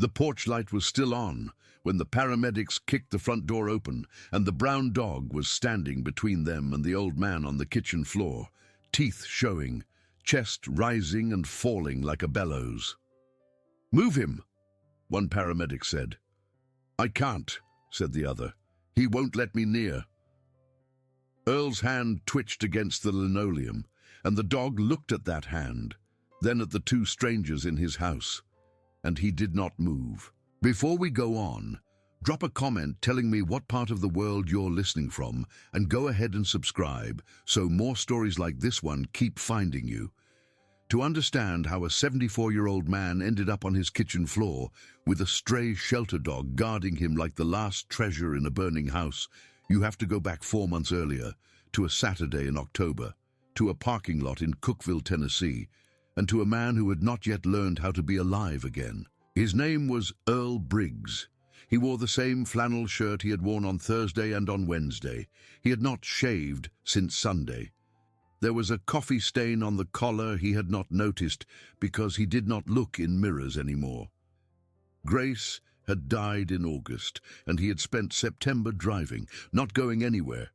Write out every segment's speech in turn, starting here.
The porch light was still on when the paramedics kicked the front door open, and the brown dog was standing between them and the old man on the kitchen floor, teeth showing, chest rising and falling like a bellows. "Move him," one paramedic said. "I can't," said the other. "He won't let me near." Earl's hand twitched against the linoleum, and the dog looked at that hand, then at the two strangers in his house, and he did not move. Before we go on, drop a comment telling me what part of the world you're listening from, and go ahead and subscribe so more stories like this one keep finding you. To understand how a 74-year-old man ended up on his kitchen floor with a stray shelter dog guarding him like the last treasure in a burning house, you have to go back 4 months earlier, to a Saturday in October, to a parking lot in Cookeville, Tennessee, and to a man who had not yet learned how to be alive again. His name was Earl Briggs. He wore the same flannel shirt he had worn on Thursday and on Wednesday. He had not shaved since Sunday. There was a coffee stain on the collar he had not noticed because he did not look in mirrors anymore. Grace had died in August, and he had spent September driving, not going anywhere,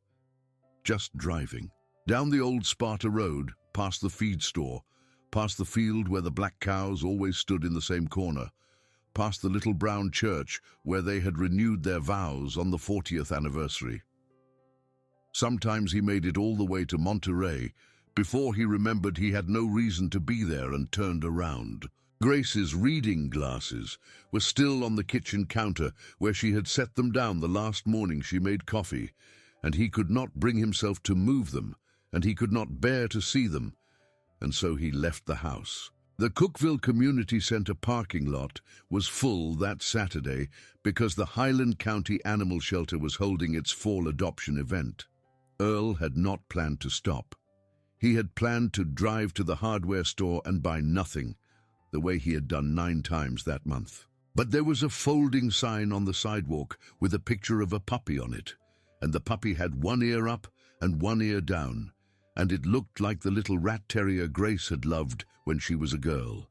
just driving. Down the old Sparta Road, past the feed store, past the field where the black cows always stood in the same corner, past the little brown church where they had renewed their vows on the 40th anniversary. Sometimes he made it all the way to Monterey before he remembered he had no reason to be there and turned around. Grace's reading glasses were still on the kitchen counter where she had set them down the last morning she made coffee, and he could not bring himself to move them, and he could not bear to see them, and so he left the house. The Cookeville Community Center parking lot was full that Saturday because the Highland County Animal Shelter was holding its fall adoption event. Earl had not planned to stop. He had planned to drive to the hardware store and buy nothing, the way he had done 9 times that month. But there was a folding sign on the sidewalk with a picture of a puppy on it, and the puppy had one ear up and one ear down, and it looked like the little rat terrier Grace had loved when she was a girl,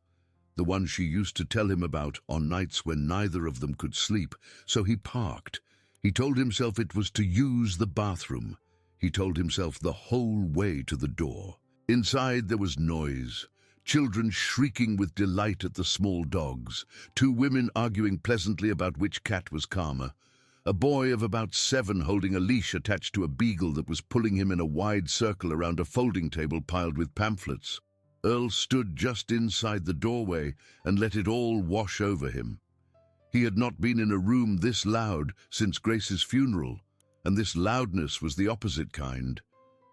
the one she used to tell him about on nights when neither of them could sleep. So he parked. He told himself it was to use the bathroom. He told himself the whole way to the door. Inside there was noise, children shrieking with delight at the small dogs, 2 women arguing pleasantly about which cat was calmer, a boy of about 7 holding a leash attached to a beagle that was pulling him in a wide circle around a folding table piled with pamphlets. Earl stood just inside the doorway and let it all wash over him. He had not been in a room this loud since Grace's funeral, and this loudness was the opposite kind,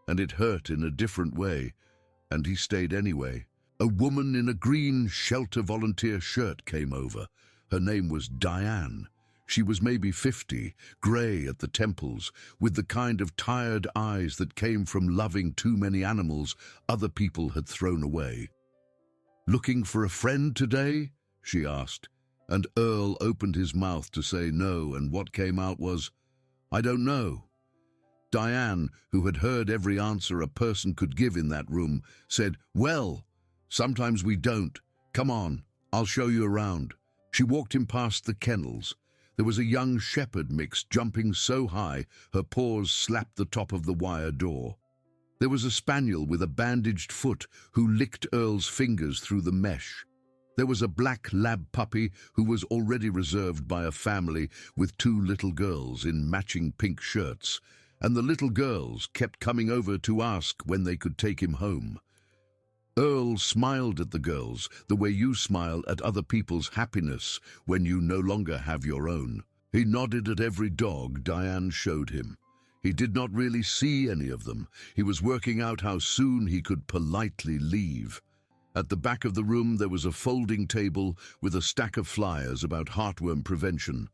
and it hurt in a different way, and he stayed anyway. A woman in a green shelter volunteer shirt came over. Her name was Diane. She was maybe 50, grey at the temples, with the kind of tired eyes that came from loving too many animals other people had thrown away. "Looking for a friend today?" she asked, and Earl opened his mouth to say no, and what came out was, "I don't know." Diane, who had heard every answer a person could give in that room, said, "Well, sometimes we don't. Come on, I'll show you around." She walked him past the kennels. There was a young shepherd mix jumping so high her paws slapped the top of the wire door. There was a spaniel with a bandaged foot who licked Earl's fingers through the mesh. There was a black lab puppy who was already reserved by a family with 2 little girls in matching pink shirts, and the little girls kept coming over to ask when they could take him home. Earl smiled at the girls the way you smile at other people's happiness when you no longer have your own. He nodded at every dog Diane showed him. He did not really see any of them. He was working out how soon he could politely leave. At the back of the room there was a folding table with a stack of flyers about heartworm prevention.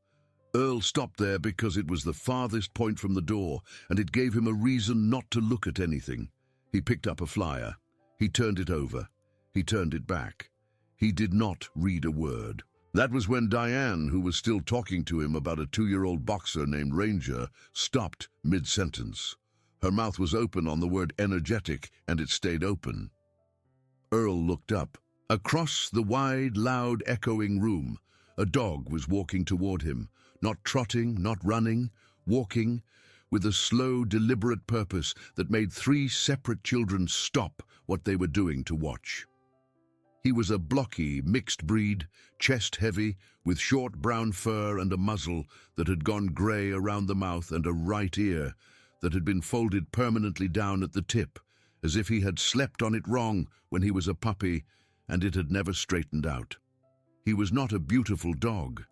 Earl stopped there because it was the farthest point from the door, and it gave him a reason not to look at anything. He picked up a flyer. He turned it over. He turned it back. He did not read a word. That was when Diane, who was still talking to him about a 2-year-old boxer named Ranger, stopped mid-sentence. Her mouth was open on the word energetic, and it stayed open. Earl looked up. Across the wide, loud, echoing room, A dog was walking toward him, not trotting, not running, walking, with a slow, deliberate purpose that made 3 separate children stop what they were doing to watch. He was a blocky, mixed breed, chest-heavy, with short brown fur and a muzzle that had gone grey around the mouth and a right ear that had been folded permanently down at the tip, as if he had slept on it wrong when he was a puppy and it had never straightened out. He was not a beautiful dog.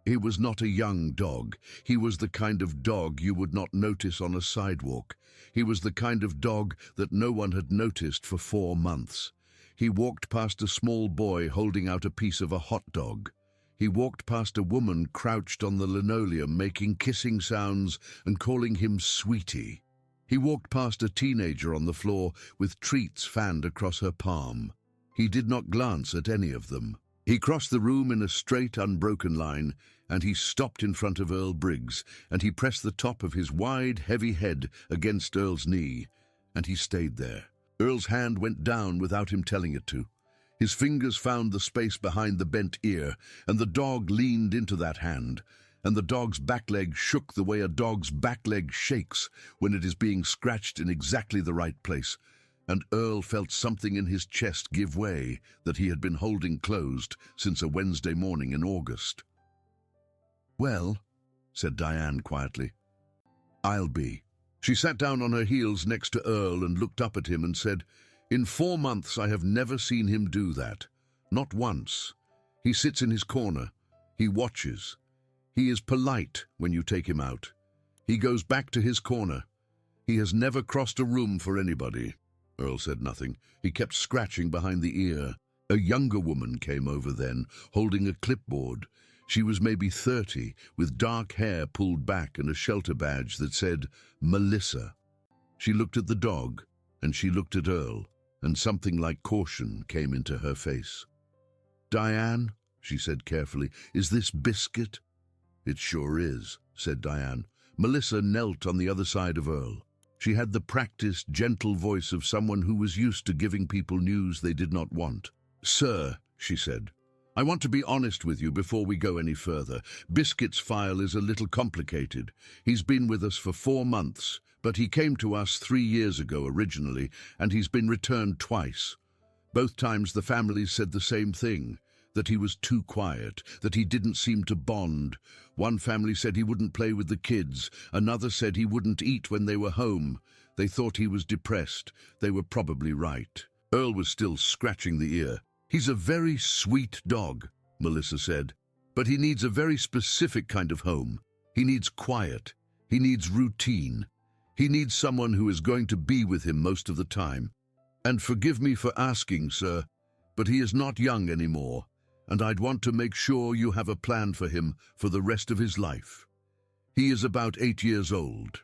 He was not a young dog. He was the kind of dog you would not notice on a sidewalk. He was the kind of dog that no one had noticed for 4 months. He walked past a small boy holding out a piece of a hot dog. He walked past a woman crouched on the linoleum making kissing sounds and calling him sweetie. He walked past a teenager on the floor with treats fanned across her palm. He did not glance at any of them. He crossed the room in a straight, unbroken line, and he stopped in front of Earl Briggs, and he pressed the top of his wide, heavy head against Earl's knee, and he stayed there. Earl's hand went down without him telling it to. His fingers found the space behind the bent ear, and the dog leaned into that hand, and the dog's back leg shook the way a dog's back leg shakes when it is being scratched in exactly the right place, and Earl felt something in his chest give way that he had been holding closed since a Wednesday morning in August. "Well," said Diane quietly, "I'll be." She sat down on her heels next to Earl and looked up at him and said, "In 4 months I have never seen him do that. Not once. He sits in his corner. He watches. He is polite when you take him out. He goes back to his corner. He has never crossed a room for anybody." Earl said nothing. He kept scratching behind the ear. A younger woman came over then, holding a clipboard. She was maybe 30, with dark hair pulled back and a shelter badge that said, Melissa. She looked at the dog, and she looked at Earl, and something like caution came into her face. "Diane," she said carefully, "is this Biscuit?" "It sure is," said Diane. Melissa knelt on the other side of Earl. She had the practiced, gentle voice of someone who was used to giving people news they did not want. "Sir," she said, "I want to be honest with you before we go any further. Biscuit's file is a little complicated. He's been with us for 4 months, but he came to us 3 years ago originally, and he's been returned twice. Both times the families said the same thing, that he was too quiet, that he didn't seem to bond. One family said he wouldn't play with the kids. Another said he wouldn't eat when they were home. They thought he was depressed. They were probably right." Earl was still scratching the ear. "He's a very sweet dog," Melissa said, "but he needs a very specific kind of home. He needs quiet. He needs routine. He needs someone who is going to be with him most of the time. And forgive me for asking, sir, but he is not young anymore, and I'd want to make sure you have a plan for him for the rest of his life. He is about 8 years old.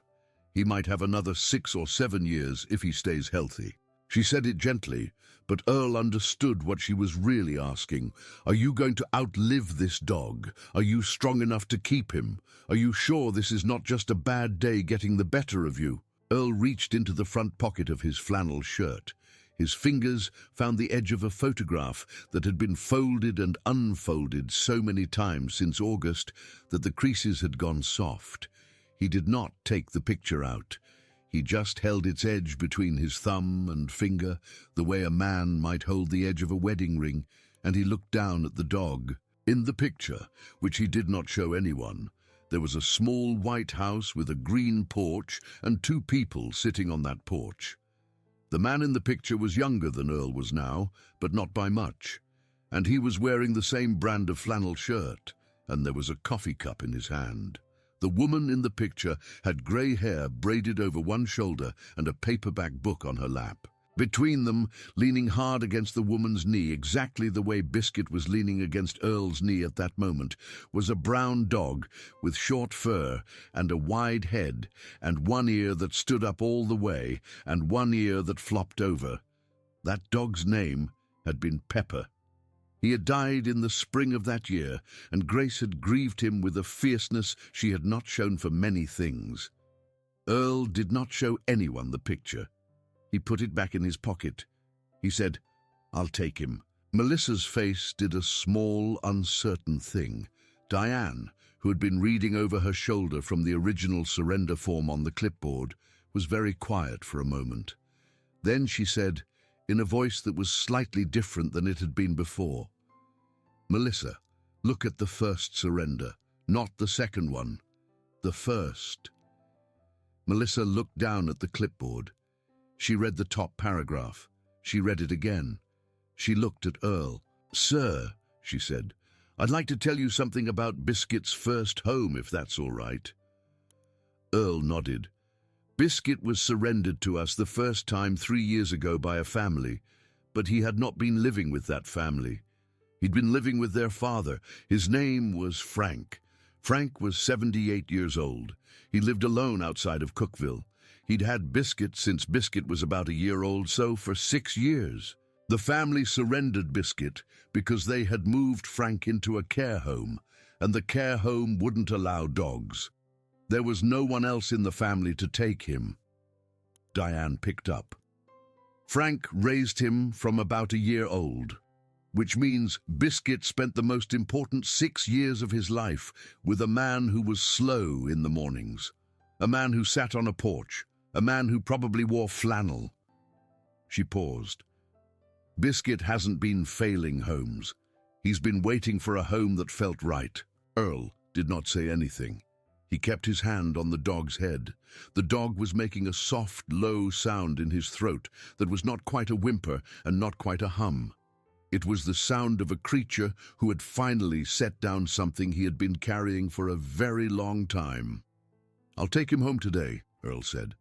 He might have another 6 or 7 years if he stays healthy." She said it gently, but Earl understood what she was really asking. Are you going to outlive this dog? Are you strong enough to keep him? Are you sure this is not just a bad day getting the better of you? Earl reached into the front pocket of his flannel shirt. His fingers found the edge of a photograph that had been folded and unfolded so many times since August that the creases had gone soft. He did not take the picture out. He just held its edge between his thumb and finger, the way a man might hold the edge of a wedding ring, and he looked down at the dog. In the picture, which he did not show anyone, there was a small white house with a green porch and 2 people sitting on that porch. The man in the picture was younger than Earl was now, but not by much, and he was wearing the same brand of flannel shirt, and there was a coffee cup in his hand. The woman in the picture had grey hair braided over one shoulder and a paperback book on her lap. Between them, leaning hard against the woman's knee, exactly the way Biscuit was leaning against Earl's knee at that moment, was a brown dog with short fur and a wide head and one ear that stood up all the way and one ear that flopped over. That dog's name had been Pepper. He had died in the spring of that year, and Grace had grieved him with a fierceness she had not shown for many things. Earl did not show anyone the picture. He put it back in his pocket. He said, "I'll take him. Melissa's face did a small, uncertain thing. Diane, who had been reading over her shoulder from the original surrender form on the clipboard, was very quiet for a moment. Then she said, in a voice that was slightly different than it had been before, "Melissa, look at the first surrender, not the second one. The first." Melissa looked down at the clipboard. She read the top paragraph. She read it again. She looked at Earl. "Sir," she said, "I'd like to tell you something about Biscuit's first home, if that's all right." Earl nodded. "Biscuit was surrendered to us the first time 3 years ago by a family, but he had not been living with that family. He'd been living with their father. His name was Frank. Frank was 78 years old. He lived alone outside of Cookville. He'd had Biscuit since Biscuit was about a year old, so for 6 years. The family surrendered Biscuit because they had moved Frank into a care home, and the care home wouldn't allow dogs. There was no one else in the family to take him." Diane picked up. "Frank raised him from about a year old, which means Biscuit spent the most important 6 years of his life with a man who was slow in the mornings, a man who sat on a porch, a man who probably wore flannel." She paused. "Biscuit hasn't been failing homes. He's been waiting for a home that felt right." Earl did not say anything. He kept his hand on the dog's head. The dog was making a soft, low sound in his throat that was not quite a whimper and not quite a hum. It was the sound of a creature who had finally set down something he had been carrying for a very long time. "I'll take him home today," Earl said.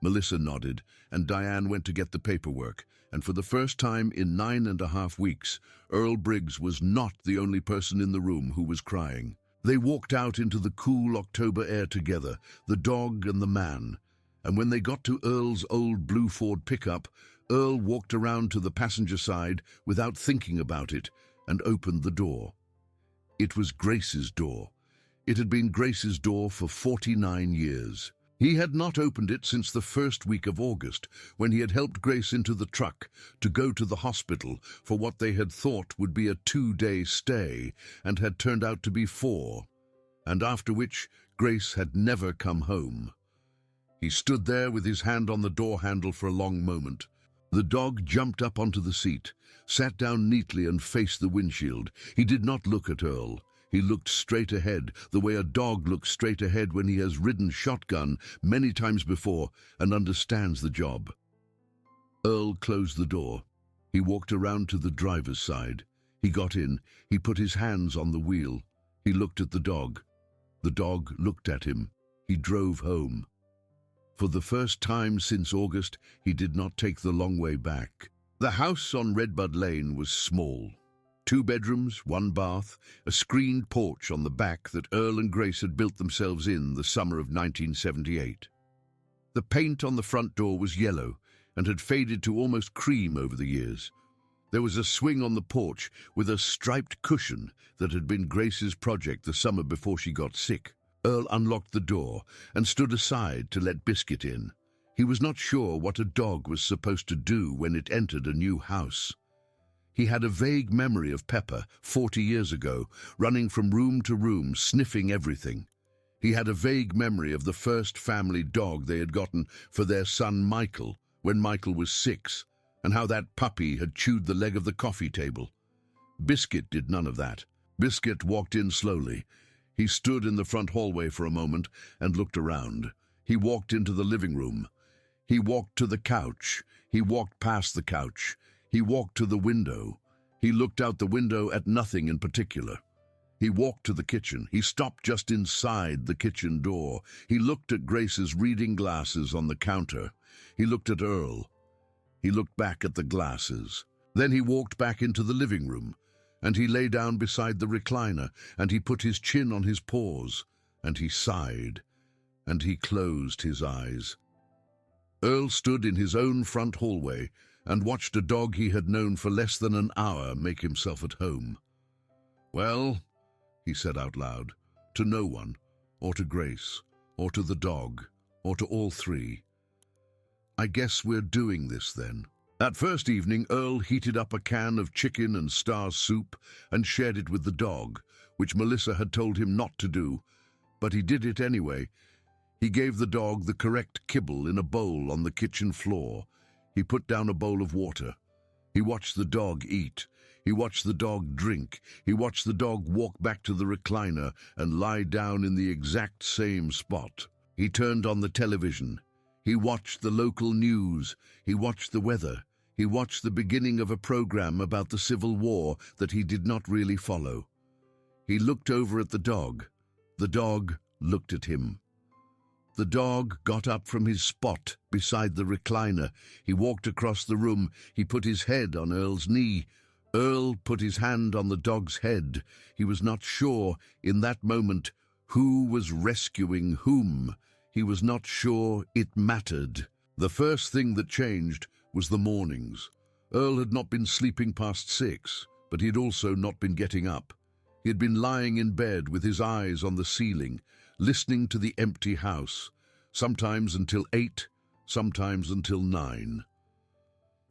Melissa nodded, and Diane went to get the paperwork, and for the first time in 9.5 weeks, Earl Briggs was not the only person in the room who was crying. They walked out into the cool October air together, the dog and the man, and when they got to Earl's old blue Ford pickup, Earl walked around to the passenger side without thinking about it and opened the door. It was Grace's door. It had been Grace's door for 49 years. He had not opened it since the first week of August, when he had helped Grace into the truck to go to the hospital for what they had thought would be a 2-day stay and had turned out to be 4, and after which Grace had never come home. He stood there with his hand on the door handle for a long moment. The dog jumped up onto the seat, sat down neatly and faced the windshield. He did not look at Earl. He looked straight ahead, the way a dog looks straight ahead when he has ridden shotgun many times before and understands the job. Earl closed the door. He walked around to the driver's side. He got in. He put his hands on the wheel. He looked at the dog. The dog looked at him. He drove home. For the first time since August, he did not take the long way back. The house on Redbud Lane was small. 2 bedrooms, 1 bath, a screened porch on the back that Earl and Grace had built themselves in the summer of 1978. The paint on the front door was yellow and had faded to almost cream over the years. There was a swing on the porch with a striped cushion that had been Grace's project the summer before she got sick. Earl unlocked the door and stood aside to let Biscuit in. He was not sure what a dog was supposed to do when it entered a new house. He had a vague memory of Pepper, 40 years ago, running from room to room, sniffing everything. He had a vague memory of the first family dog they had gotten for their son Michael, when Michael was 6, and how that puppy had chewed the leg of the coffee table. Biscuit did none of that. Biscuit walked in slowly. He stood in the front hallway for a moment and looked around. He walked into the living room. He walked to the couch. He walked past the couch. He walked to the window. He looked out the window at nothing in particular. He walked to the kitchen. He stopped just inside the kitchen door. He looked at Grace's reading glasses on the counter. He looked at Earl. He looked back at the glasses. Then he walked back into the living room, and he lay down beside the recliner, and he put his chin on his paws, and he sighed, and he closed his eyes. Earl stood in his own front hallway and watched a dog he had known for less than an hour make himself at home. "Well," he said out loud, to no one, or to Grace, or to the dog, or to all 3, "I guess we're doing this then." That first evening, Earl heated up a can of chicken and star soup and shared it with the dog, which Melissa had told him not to do, but he did it anyway. He gave the dog the correct kibble in a bowl on the kitchen floor. He put down a bowl of water. He watched the dog eat. He watched the dog drink. He watched the dog walk back to the recliner and lie down in the exact same spot. He turned on the television. He watched the local news. He watched the weather. He watched the beginning of a program about the Civil War that he did not really follow. He looked over at the dog. The dog looked at him. The dog got up from his spot beside the recliner. He walked across the room. He put his head on Earl's knee. Earl put his hand on the dog's head. He was not sure, in that moment, who was rescuing whom. He was not sure it mattered. The first thing that changed was the mornings. Earl had not been sleeping past 6, but he had also not been getting up. He had been lying in bed with his eyes on the ceiling, listening to the empty house, sometimes until 8, sometimes until 9.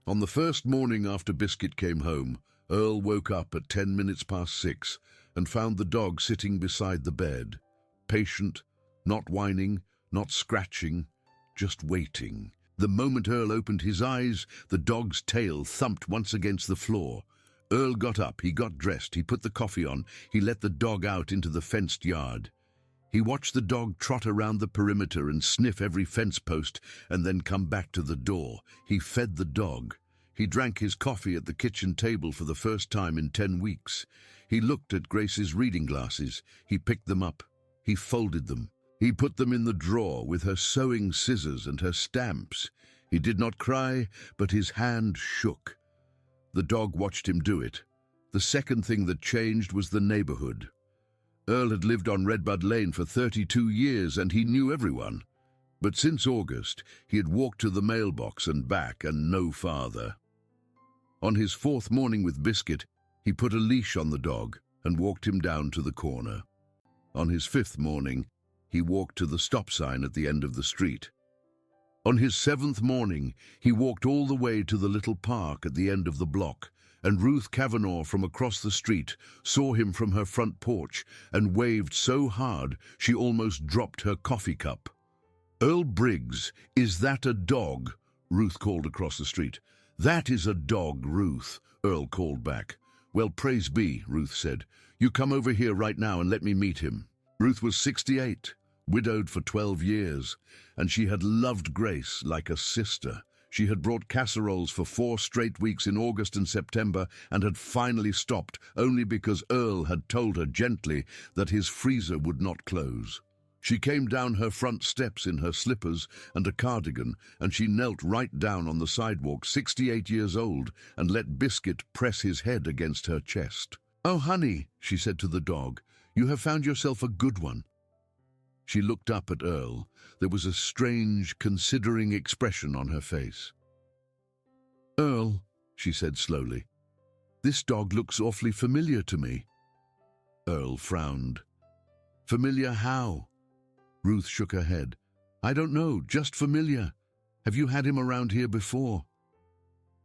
On the first morning after Biscuit came home, Earl woke up at 10 minutes past 6 and found the dog sitting beside the bed, patient, not whining, not scratching, just waiting. The moment Earl opened his eyes, the dog's tail thumped once against the floor. Earl got up, he got dressed, he put the coffee on, he let the dog out into the fenced yard. He watched the dog trot around the perimeter and sniff every fence post and then come back to the door. He fed the dog. He drank his coffee at the kitchen table for the first time in 10 weeks. He looked at Grace's reading glasses. He picked them up. He folded them. He put them in the drawer with her sewing scissors and her stamps. He did not cry, but his hand shook. The dog watched him do it. The second thing that changed was the neighborhood. Earl had lived on Redbud Lane for 32 years and he knew everyone. But since August, he had walked to the mailbox and back and no farther. On his 4th morning with Biscuit, he put a leash on the dog and walked him down to the corner. On his 5th morning, he walked to the stop sign at the end of the street. On his 7th morning, he walked all the way to the little park at the end of the block, and Ruth Kavanaugh from across the street saw him from her front porch and waved so hard she almost dropped her coffee cup. "Earl Briggs, is that a dog?" Ruth called across the street. "That is a dog, Ruth," Earl called back. "Well, praise be," Ruth said. "You come over here right now and let me meet him." Ruth was 68, widowed for 12 years, and she had loved Grace like a sister. She had brought casseroles for 4 straight weeks in August and September and had finally stopped only because Earl had told her gently that his freezer would not close. She came down her front steps in her slippers and a cardigan, and she knelt right down on the sidewalk, 68 years old, and let Biscuit press his head against her chest. "Oh, honey," she said to the dog, "you have found yourself a good one." She looked up at Earl. There was a strange, considering expression on her face. "Earl," she said slowly, "this dog looks awfully familiar to me." Earl frowned. "Familiar how?" Ruth shook her head. "I don't know, just familiar. Have you had him around here before?"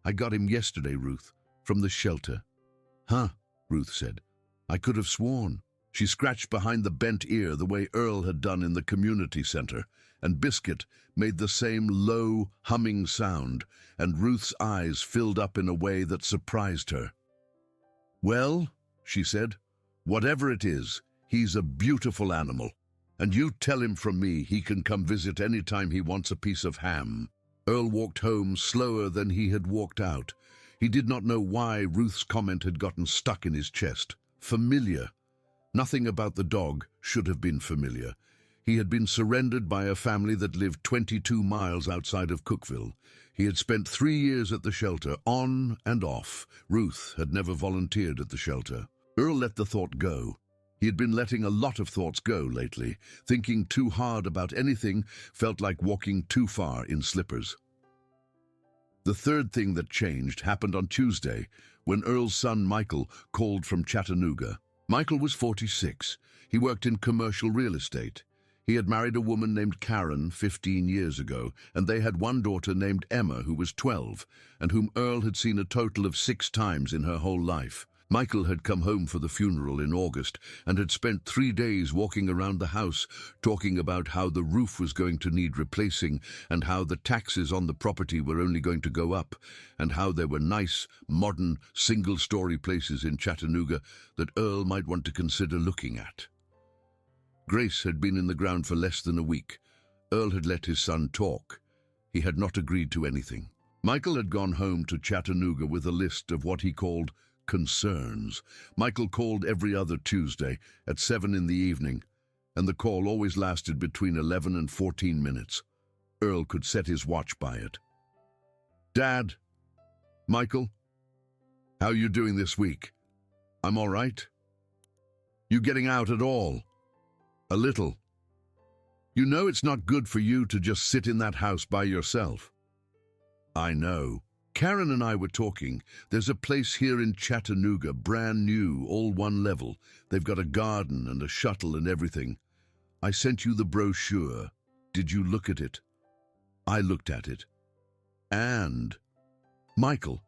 "I got him yesterday, Ruth, from the shelter." "Huh," Ruth said. "I could have sworn." She scratched behind the bent ear the way Earl had done in the community center, and Biscuit made the same low, humming sound, and Ruth's eyes filled up in a way that surprised her. "Well," she said, "whatever it is, he's a beautiful animal, and you tell him from me he can come visit any time he wants a piece of ham." Earl walked home slower than he had walked out. He did not know why Ruth's comment had gotten stuck in his chest. Familiar. Nothing about the dog should have been familiar. He had been surrendered by a family that lived 22 miles outside of Cookville. He had spent 3 years at the shelter, on and off. Ruth had never volunteered at the shelter. Earl let the thought go. He had been letting a lot of thoughts go lately. Thinking too hard about anything felt like walking too far in slippers. The third thing that changed happened on Tuesday, when Earl's son Michael called from Chattanooga. Michael was 46. He worked in commercial real estate. He had married a woman named Karen 15 years ago, and they had one daughter named Emma who was 12, and whom Earl had seen a total of 6 times in her whole life. Michael had come home for the funeral in August and had spent 3 days walking around the house, talking about how the roof was going to need replacing and how the taxes on the property were only going to go up, and how there were nice, modern, single-story places in Chattanooga that Earl might want to consider looking at. Grace had been in the ground for less than a week. Earl had let his son talk. He had not agreed to anything. Michael had gone home to Chattanooga with a list of what he called concerns. Michael called every other Tuesday at 7 in the evening, and the call always lasted between 11 and 14 minutes. Earl could set his watch by it. "Dad, Michael, how are you doing this week? I'm all right. You getting out at all? A little. You know it's not good for you to just sit in that house by yourself." "I know. Karen and I were talking. There's a place here in Chattanooga, brand new, all one level. They've got a garden and a shuttle and everything. I sent you the brochure. Did you look at it?" I looked at it. "And, Michael,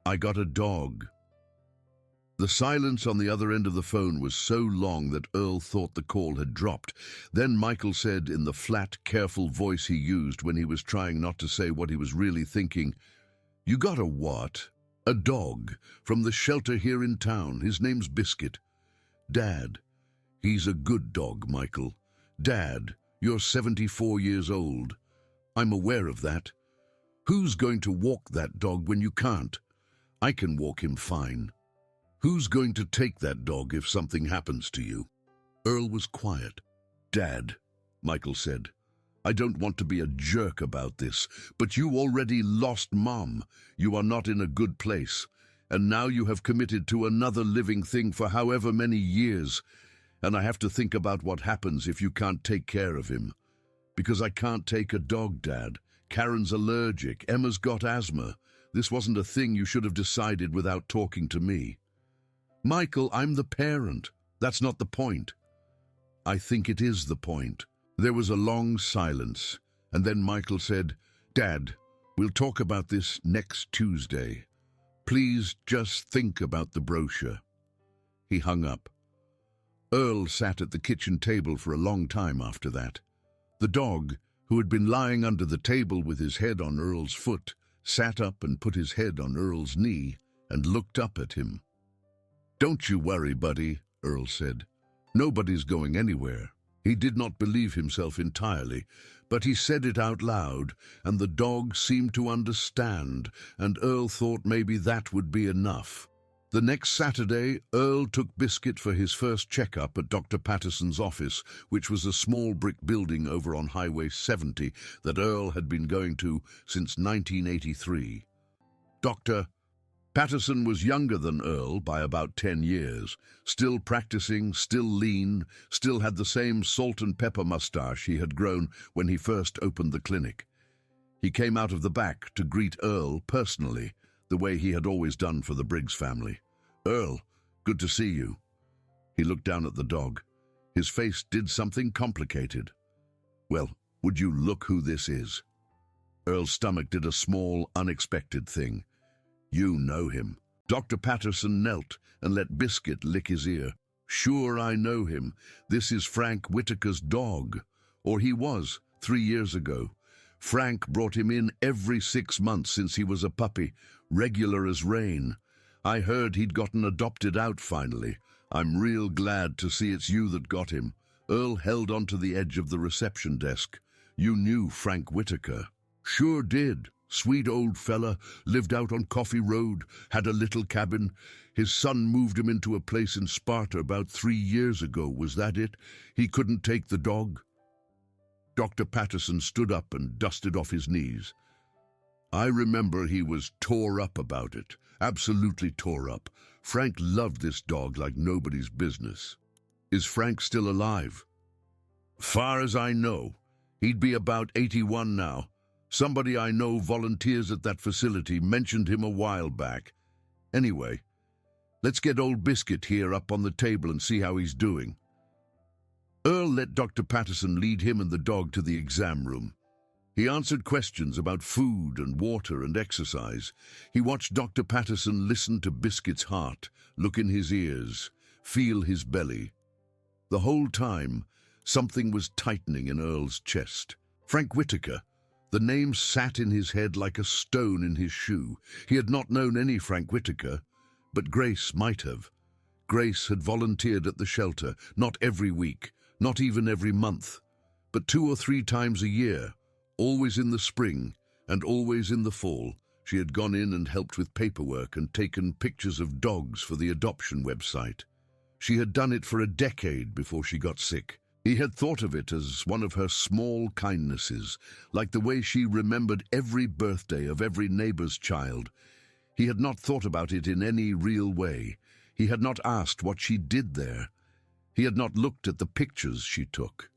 I got a dog." The silence on the other end of the phone was so long that Earl thought the call had dropped. Then Michael said in the flat, careful voice he used when he was trying not to say what he was really thinking, "You got a what?" "A dog, from the shelter here in town. His name's Biscuit. Dad, he's a good dog, Michael. Dad, you're 74 years old. I'm aware of that. Who's going to walk that dog when you can't? I can walk him fine. Who's going to take that dog if something happens to you?" Earl was quiet. "Dad," Michael said, "I don't want to be a jerk about this, but you already lost Mom. You are not in a good place. And now you have committed to another living thing for however many years. And I have to think about what happens if you can't take care of him. Because I can't take a dog, Dad. Karen's allergic. Emma's got asthma. This wasn't a thing you should have decided without talking to me." "Michael, I'm the parent. That's not the point." "I think it is the point." There was a long silence, and then Michael said, "Dad, we'll talk about this next Tuesday. Please just think about the brochure." He hung up. Earl sat at the kitchen table for a long time after that. The dog, who had been lying under the table with his head on Earl's foot, sat up and put his head on Earl's knee and looked up at him. "Don't you worry, buddy," Earl said. "Nobody's going anywhere." He did not believe himself entirely, but he said it out loud, and the dog seemed to understand, and Earl thought maybe that would be enough. The next Saturday, Earl took Biscuit for his first checkup at Dr. Patterson's office, which was a small brick building over on Highway 70 that Earl had been going to since 1983. Dr. Patterson was younger than Earl by about 10 years, still practicing, still lean, still had the same salt and pepper mustache he had grown when he first opened the clinic. He came out of the back to greet Earl personally, the way he had always done for the Briggs family. "Earl, good to see you." He looked down at the dog. His face did something complicated. "Well, would you look who this is?" Earl's stomach did a small, unexpected thing. "You know him." Dr. Patterson knelt and let Biscuit lick his ear. "Sure, I know him. This is Frank Whitaker's dog. Or he was, 3 years ago. Frank brought him in every 6 months since he was a puppy, regular as rain. I heard he'd gotten adopted out finally. I'm real glad to see it's you that got him." Earl held onto the edge of the reception desk. "You knew Frank Whitaker?" "Sure did. Sweet old fella, lived out on Coffee Road, had a little cabin. His son moved him into a place in Sparta about 3 years ago. Was that it? He couldn't take the dog?" Dr. Patterson stood up and dusted off his knees. "I remember he was tore up about it, absolutely tore up. Frank loved this dog like nobody's business." "Is Frank still alive?" "Far as I know. He'd be about 81 now. Somebody I know volunteers at that facility mentioned him a while back. Anyway, let's get old Biscuit here up on the table and see how he's doing." Earl let Dr. Patterson lead him and the dog to the exam room. He answered questions about food and water and exercise. He watched Dr. Patterson listen to Biscuit's heart, look in his ears, feel his belly. The whole time, something was tightening in Earl's chest. Frank Whitaker. The name sat in his head like a stone in his shoe. He had not known any Frank Whitaker, but Grace might have. Grace had volunteered at the shelter, not every week, not even every month, but 2 or 3 times a year, always in the spring and always in the fall. She had gone in and helped with paperwork and taken pictures of dogs for the adoption website. She had done it for a decade before she got sick. He had thought of it as one of her small kindnesses, like the way she remembered every birthday of every neighbor's child. He had not thought about it in any real way. He had not asked what she did there. He had not looked at the pictures she took.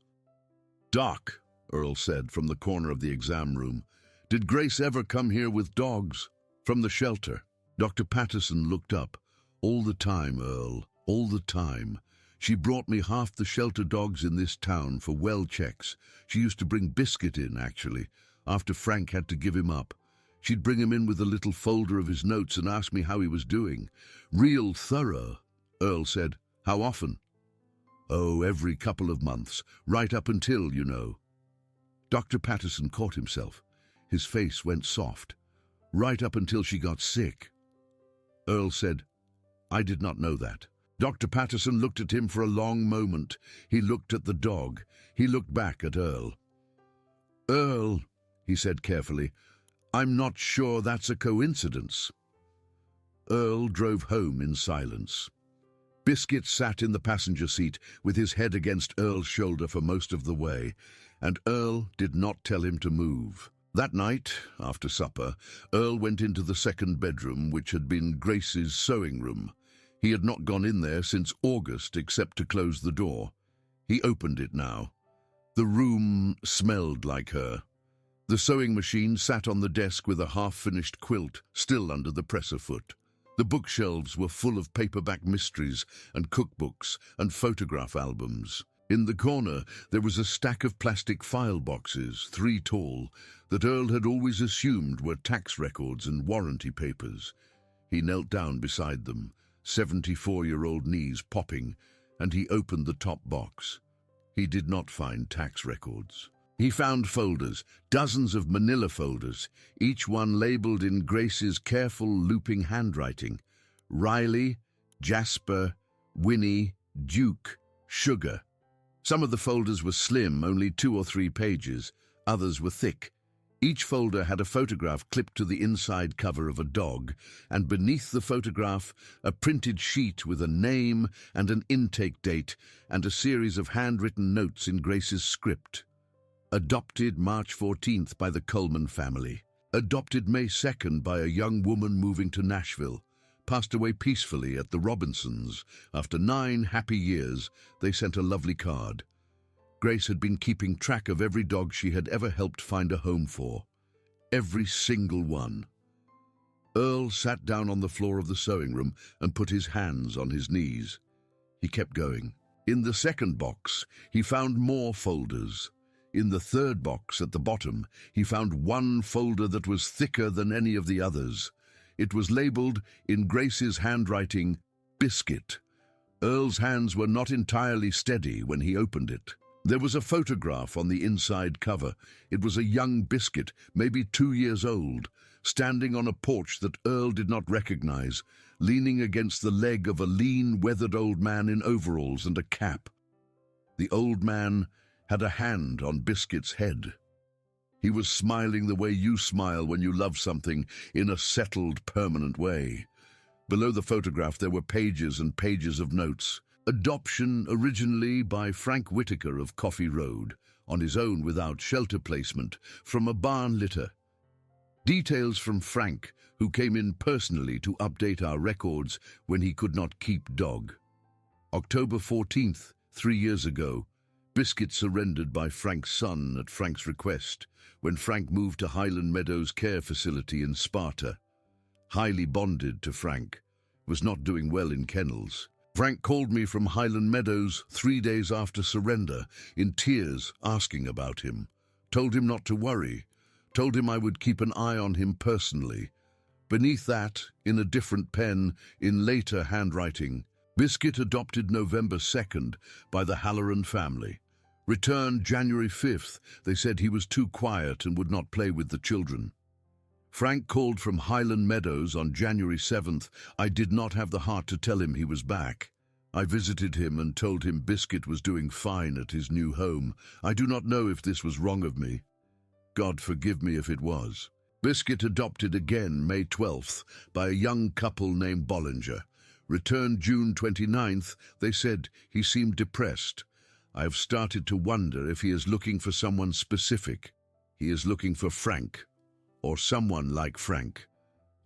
"Doc," Earl said from the corner of the exam room, "did Grace ever come here with dogs?" "From the shelter." Dr. Patterson looked up. "All the time, Earl, all the time. She brought me half the shelter dogs in this town for well checks. She used to bring Biscuit in, actually, after Frank had to give him up. She'd bring him in with a little folder of his notes and ask me how he was doing. Real thorough," Earl said. "How often?" "Oh, every couple of months, right up until, you know." Dr. Patterson caught himself. His face went soft. "Right up until she got sick." Earl said, "I did not know that." Dr. Patterson looked at him for a long moment. He looked at the dog. He looked back at Earl. "Earl," he said carefully, "I'm not sure that's a coincidence." Earl drove home in silence. Biscuit sat in the passenger seat with his head against Earl's shoulder for most of the way, and Earl did not tell him to move. That night, after supper, Earl went into the second bedroom, which had been Grace's sewing room. He had not gone in there since August except to close the door. He opened it now. The room smelled like her. The sewing machine sat on the desk with a half-finished quilt still under the presser foot. The bookshelves were full of paperback mysteries and cookbooks and photograph albums. In the corner, there was a stack of plastic file boxes, 3 tall, that Earl had always assumed were tax records and warranty papers. He knelt down beside them, 74-year-old knees popping, and he opened the top box. He did not find tax records. He found folders, dozens of manila folders, each one labeled in Grace's careful looping handwriting. Riley, Jasper, Winnie, Duke, Sugar. Some of the folders were slim, only 2 or 3 pages. Others were thick. Each folder had a photograph clipped to the inside cover of a dog, and beneath the photograph, a printed sheet with a name and an intake date and a series of handwritten notes in Grace's script. Adopted March 14th by the Coleman family. Adopted May 2nd by a young woman moving to Nashville. Passed away peacefully at the Robinsons. After 9 happy years, they sent a lovely card. Grace had been keeping track of every dog she had ever helped find a home for. Every single one. Earl sat down on the floor of the sewing room and put his hands on his knees. He kept going. In the second box, he found more folders. In the third box at the bottom, he found one folder that was thicker than any of the others. It was labeled, in Grace's handwriting, Biscuit. Earl's hands were not entirely steady when he opened it. There was a photograph on the inside cover. It was a young Biscuit, maybe 2 years old, standing on a porch that Earl did not recognize, leaning against the leg of a lean, weathered old man in overalls and a cap. The old man had a hand on Biscuit's head. He was smiling the way you smile when you love something, in a settled, permanent way. Below the photograph there were pages and pages of notes. Adoption originally by Frank Whitaker of Coffee Road, on his own without shelter placement, from a barn litter. Details from Frank, who came in personally to update our records when he could not keep dog. October 14th, 3 years ago, Biscuit surrendered by Frank's son at Frank's request, when Frank moved to Highland Meadows Care Facility in Sparta. Highly bonded to Frank, was not doing well in kennels. Frank called me from Highland Meadows 3 days after surrender, in tears, asking about him. Told him not to worry. Told him I would keep an eye on him personally. Beneath that, in a different pen, in later handwriting, Biscuit adopted November 2nd by the Halloran family. Returned January 5th. They said he was too quiet and would not play with the children. Frank called from Highland Meadows on January 7th. I did not have the heart to tell him he was back. I visited him and told him Biscuit was doing fine at his new home. I do not know if this was wrong of me. God forgive me if it was. Biscuit adopted again May 12th by a young couple named Bollinger. Returned June 29th. They said he seemed depressed. I have started to wonder if he is looking for someone specific. He is looking for Frank, or someone like Frank.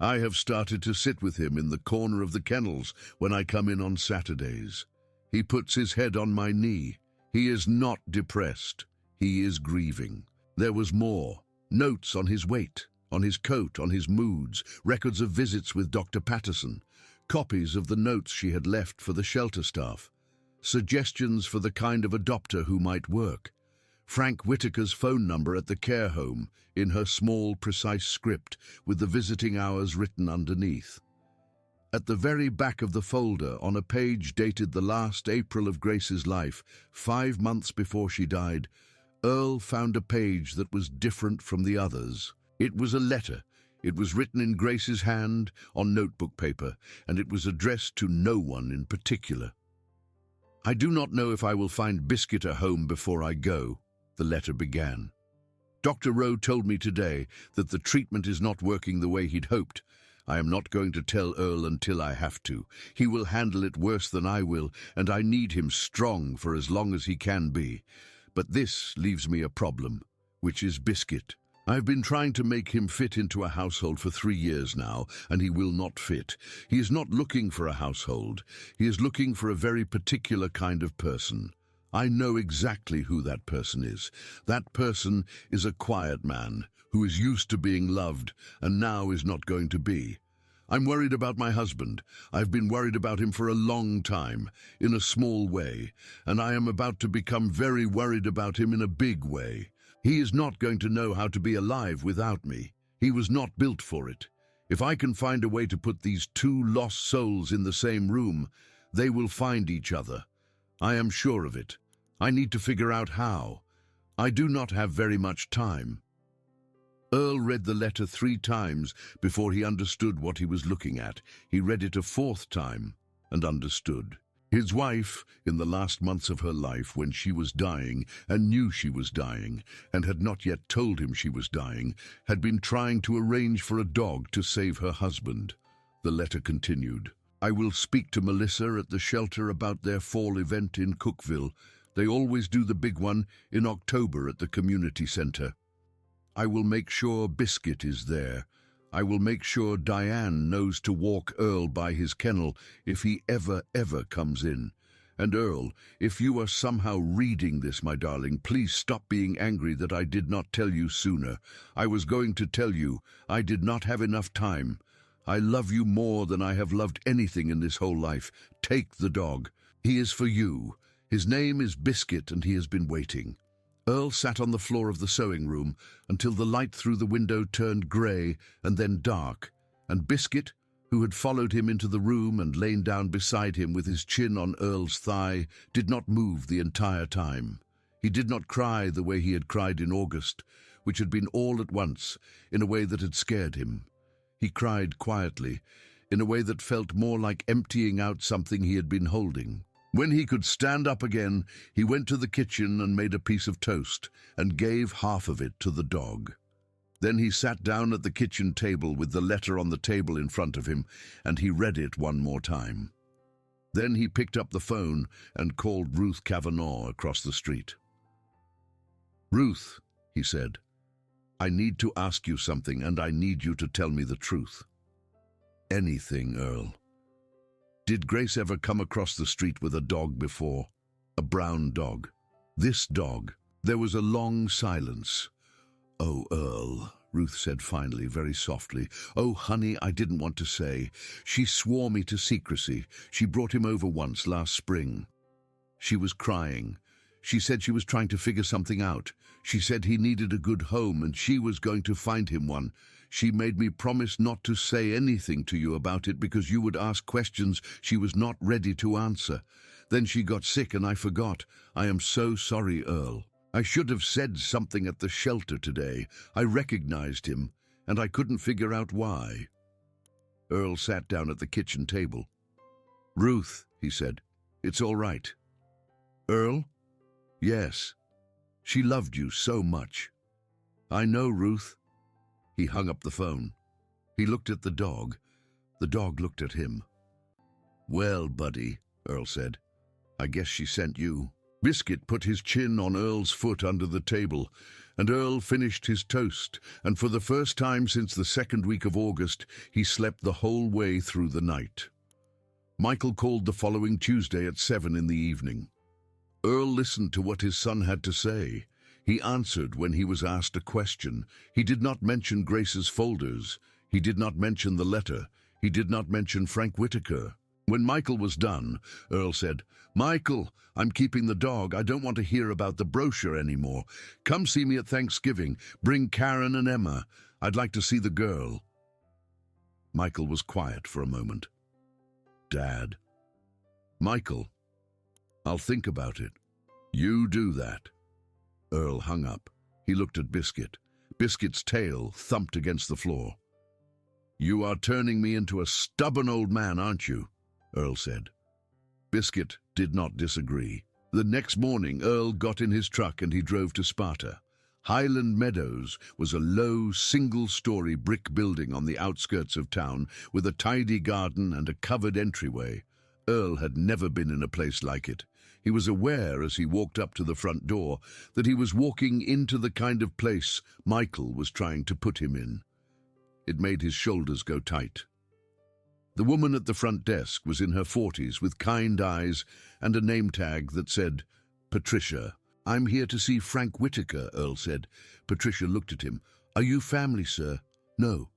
I have started to sit with him in the corner of the kennels when I come in on Saturdays. He puts his head on my knee. He is not depressed. He is grieving. There was more. Notes on his weight, on his coat, on his moods, records of visits with Dr. Patterson, copies of the notes she had left for the shelter staff, suggestions for the kind of adopter who might work, Frank Whitaker's phone number at the care home in her small, precise script with the visiting hours written underneath. At the very back of the folder, on a page dated the last April of Grace's life, 5 months before she died, Earl found a page that was different from the others. It was a letter. It was written in Grace's hand on notebook paper, and it was addressed to no one in particular. I do not know if I will find Biscuit a home before I go, the letter began. Dr. Rowe told me today that the treatment is not working the way he'd hoped. I am not going to tell Earl until I have to. He will handle it worse than I will, and I need him strong for as long as he can be. But this leaves me a problem, which is Biscuit. I've been trying to make him fit into a household for 3 years now, and he will not fit. He is not looking for a household. He is looking for a very particular kind of person. I know exactly who that person is. That person is a quiet man who is used to being loved and now is not going to be. I'm worried about my husband. I've been worried about him for a long time, in a small way, and I am about to become very worried about him in a big way. He is not going to know how to be alive without me. He was not built for it. If I can find a way to put these two lost souls in the same room, they will find each other. I am sure of it. I need to figure out how. I do not have very much time. Earl read the letter 3 times before he understood what he was looking at. He read it a 4th time and understood. His wife, in the last months of her life when she was dying and knew she was dying and had not yet told him she was dying, had been trying to arrange for a dog to save her husband. The letter continued. I will speak to Melissa at the shelter about their fall event in Cookville. They always do the big one in October at the community center. I will make sure Biscuit is there. I will make sure Diane knows to walk Earl by his kennel if he ever comes in. And Earl, if you are somehow reading this, my darling, please stop being angry that I did not tell you sooner. I was going to tell you. I did not have enough time. I love you more than I have loved anything in this whole life. Take the dog. He is for you. His name is Biscuit, and he has been waiting. Earl sat on the floor of the sewing room until the light through the window turned grey and then dark, and Biscuit, who had followed him into the room and lain down beside him with his chin on Earl's thigh, did not move the entire time. He did not cry the way he had cried in August, which had been all at once, in a way that had scared him. He cried quietly, in a way that felt more like emptying out something he had been holding. When he could stand up again, he went to the kitchen and made a piece of toast and gave half of it to the dog. Then he sat down at the kitchen table with the letter on the table in front of him, and he read it one more time. Then he picked up the phone and called Ruth Cavanaugh across the street. "Ruth," he said, "I need to ask you something, and I need you to tell me the truth." "Anything, Earl." "Did Grace ever come across the street with a dog before? A brown dog? This dog?" There was a long silence. "Oh, Earl," Ruth said finally, very softly. "Oh, honey, I didn't want to say. She swore me to secrecy. She brought him over once last spring." She was crying. She said she was trying to figure something out. She said he needed a good home and she was going to find him one. She made me promise not to say anything to you about it because you would ask questions she was not ready to answer. Then she got sick and I forgot. I am so sorry, Earl. I should have said something at the shelter today. I recognized him, and I couldn't figure out why. Earl sat down at the kitchen table. "Ruth," he said, "it's all right." "Earl?" "Yes. She loved you so much." "I know, Ruth." He hung up the phone. He looked at the dog. The dog looked at him. "Well, buddy," Earl said, "I guess she sent you." Biscuit put his chin on Earl's foot under the table, and Earl finished his toast, and for the first time since the second week of August, he slept the whole way through the night. Michael called the following Tuesday at 7 in the evening. Earl listened to what his son had to say. He answered when he was asked a question. He did not mention Grace's folders. He did not mention the letter. He did not mention Frank Whitaker. When Michael was done, Earl said, "Michael, I'm keeping the dog. I don't want to hear about the brochure anymore. Come see me at Thanksgiving. Bring Karen and Emma. I'd like to see the girl." Michael was quiet for a moment. "Dad." "Michael, I'll think about it." "You do that." Earl hung up. He looked at Biscuit. Biscuit's tail thumped against the floor. "You are turning me into a stubborn old man, aren't you?" Earl said. Biscuit did not disagree. The next morning, Earl got in his truck and he drove to Sparta. Highland Meadows was a low, single-story brick building on the outskirts of town with a tidy garden and a covered entryway. Earl had never been in a place like it. He was aware as he walked up to the front door that he was walking into the kind of place Michael was trying to put him in. It made his shoulders go tight. The woman at the front desk was in her 40s with kind eyes and a name tag that said, "Patricia." "I'm here to see Frank Whitaker," Earl said. Patricia looked at him. "Are you family, sir?" "No."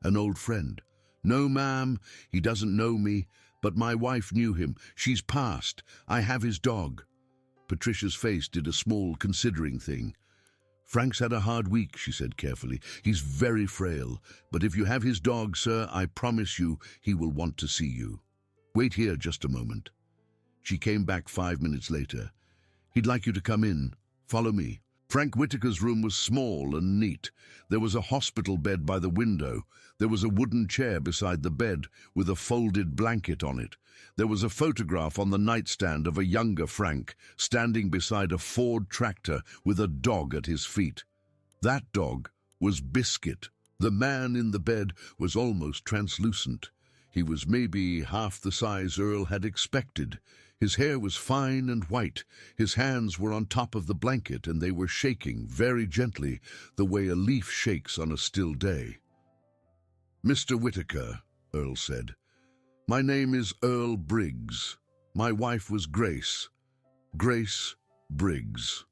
"An old friend?" "No, ma'am. He doesn't know me, but my wife knew him. She's passed. I have his dog." Patricia's face did a small considering thing. "Frank's had a hard week," she said carefully. "He's very frail, but if you have his dog, sir, I promise you he will want to see you. Wait here just a moment." She came back 5 minutes later. "He'd like you to come in. Follow me." Frank Whitaker's room was small and neat. There was a hospital bed by the window. There was a wooden chair beside the bed with a folded blanket on it. There was a photograph on the nightstand of a younger Frank standing beside a Ford tractor with a dog at his feet. That dog was Biscuit. The man in the bed was almost translucent. He was maybe half the size Earl had expected. His hair was fine and white. His hands were on top of the blanket and they were shaking very gently, the way a leaf shakes on a still day. "Mr. Whitaker," Earl said, "my name is Earl Briggs. My wife was Grace. Grace Briggs."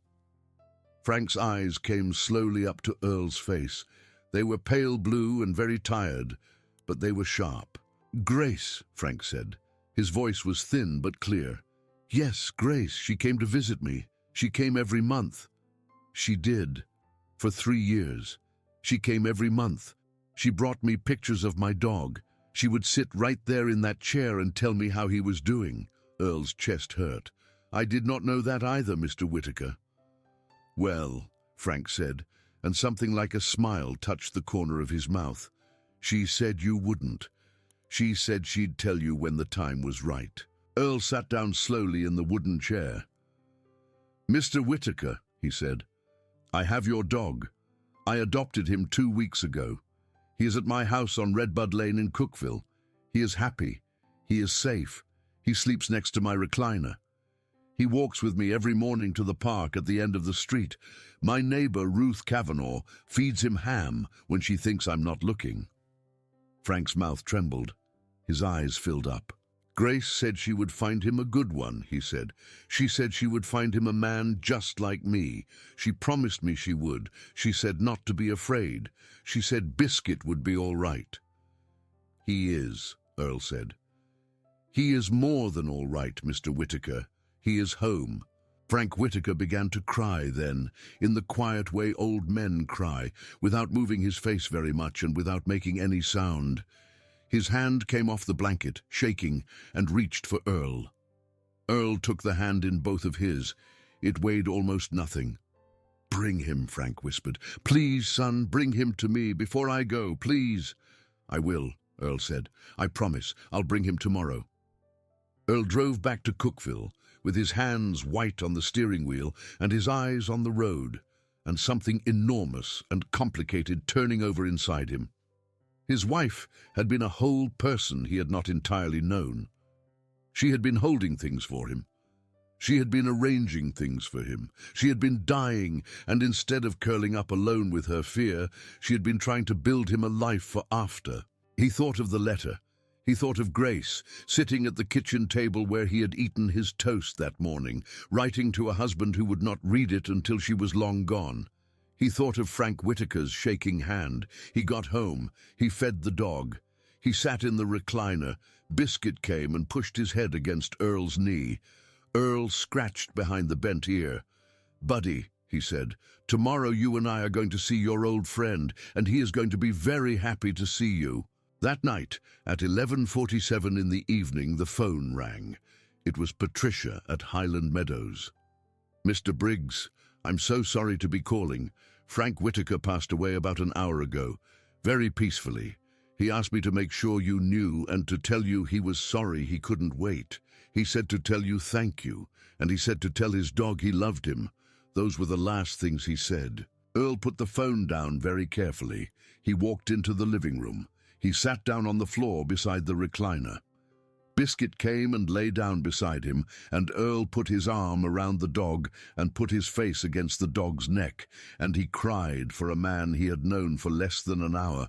Frank's eyes came slowly up to Earl's face. They were pale blue and very tired, but they were sharp. "Grace," Frank said. His voice was thin but clear. "Yes, Grace. She came to visit me. She came every month." "She did. For 3 years. She came every month. She brought me pictures of my dog. She would sit right there in that chair and tell me how he was doing." Earl's chest hurt. "I did not know that either, Mr. Whitaker." "Well," Frank said, and something like a smile touched the corner of his mouth. "She said you wouldn't. She said she'd tell you when the time was right." Earl sat down slowly in the wooden chair. "Mr. Whitaker," he said, "I have your dog. I adopted him 2 weeks ago. He is at my house on Redbud Lane in Cookville. He is happy. He is safe. He sleeps next to my recliner. He walks with me every morning to the park at the end of the street. My neighbor, Ruth Kavanaugh, feeds him ham when she thinks I'm not looking." Frank's mouth trembled. His eyes filled up. Grace said she would find him a good one, he said. She said she would find him a man just like me. She promised me she would. She said not to be afraid. She said Biscuit would be all right. He is, Earl said. He is more than all right, Mr. Whitaker. He is home. Frank Whitaker began to cry then, in the quiet way old men cry, without moving his face very much and without making any sound. His hand came off the blanket, shaking, and reached for Earl. Earl took the hand in both of his. It weighed almost nothing. "Bring him," Frank whispered. "Please, son, bring him to me before I go, please." "I will," Earl said. "I promise. I'll bring him tomorrow." Earl drove back to Cookville, with his hands white on the steering wheel and his eyes on the road, and something enormous and complicated turning over inside him. His wife had been a whole person he had not entirely known. She had been holding things for him. She had been arranging things for him. She had been dying, and instead of curling up alone with her fear, she had been trying to build him a life for after. He thought of the letter. He thought of Grace, sitting at the kitchen table where he had eaten his toast that morning, writing to a husband who would not read it until she was long gone. He thought of Frank Whitaker's shaking hand. He got home. He fed the dog. He sat in the recliner. Biscuit came and pushed his head against Earl's knee. Earl scratched behind the bent ear. "Buddy," he said, "tomorrow you and I are going to see your old friend, and he is going to be very happy to see you." That night, at 11:47 in the evening, the phone rang. It was Patricia at Highland Meadows. "Mr. Briggs, I'm so sorry to be calling. Frank Whitaker passed away about an hour ago, very peacefully. He asked me to make sure you knew and to tell you he was sorry he couldn't wait. He said to tell you thank you, and he said to tell his dog he loved him. Those were the last things he said." Earl put the phone down very carefully. He walked into the living room. He sat down on the floor beside the recliner. Biscuit came and lay down beside him, and Earl put his arm around the dog and put his face against the dog's neck, and he cried for a man he had known for less than an hour,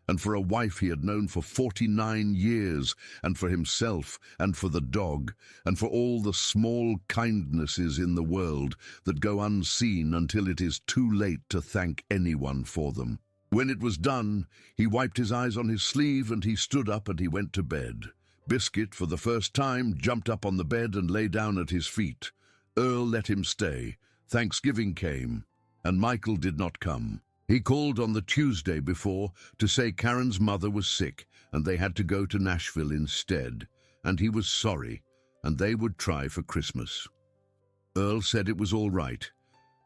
and for a wife he had known for 49 years, and for himself, and for the dog, and for all the small kindnesses in the world that go unseen until it is too late to thank anyone for them. When it was done, he wiped his eyes on his sleeve and he stood up and he went to bed. Biscuit, for the first time, jumped up on the bed and lay down at his feet. Earl let him stay. Thanksgiving came, and Michael did not come. He called on the Tuesday before to say Karen's mother was sick and they had to go to Nashville instead, and he was sorry, and they would try for Christmas. Earl said it was all right,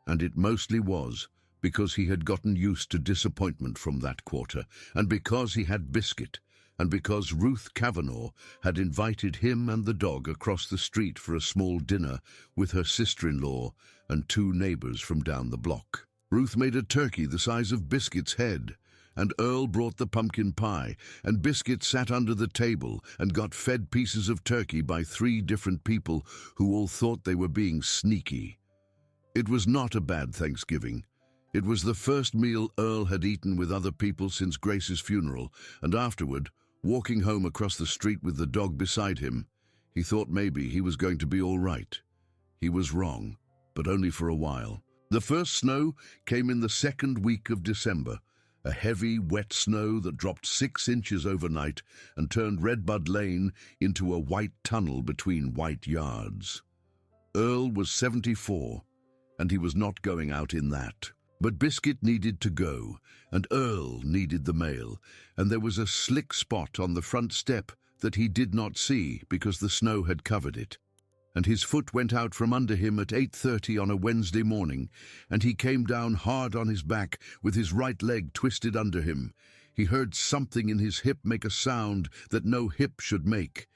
and it mostly was, because he had gotten used to disappointment from that quarter, and because he had Biscuit, and because Ruth Kavanaugh had invited him and the dog across the street for a small dinner with her sister-in-law and 2 neighbors from down the block. Ruth made a turkey the size of Biscuit's head, and Earl brought the pumpkin pie, and Biscuit sat under the table and got fed pieces of turkey by 3 different people who all thought they were being sneaky. It was not a bad Thanksgiving. It was the first meal Earl had eaten with other people since Grace's funeral, and afterward, walking home across the street with the dog beside him, he thought maybe he was going to be all right. He was wrong, but only for a while. The first snow came in the 2nd week of December, a heavy, wet snow that dropped 6 inches overnight and turned Redbud Lane into a white tunnel between white yards. Earl was 74, and he was not going out in that. But Biscuit needed to go, and Earl needed the mail, and there was a slick spot on the front step that he did not see because the snow had covered it. And his foot went out from under him at 8:30 on a Wednesday morning, and he came down hard on his back with his right leg twisted under him. He heard something in his hip make a sound that no hip should make.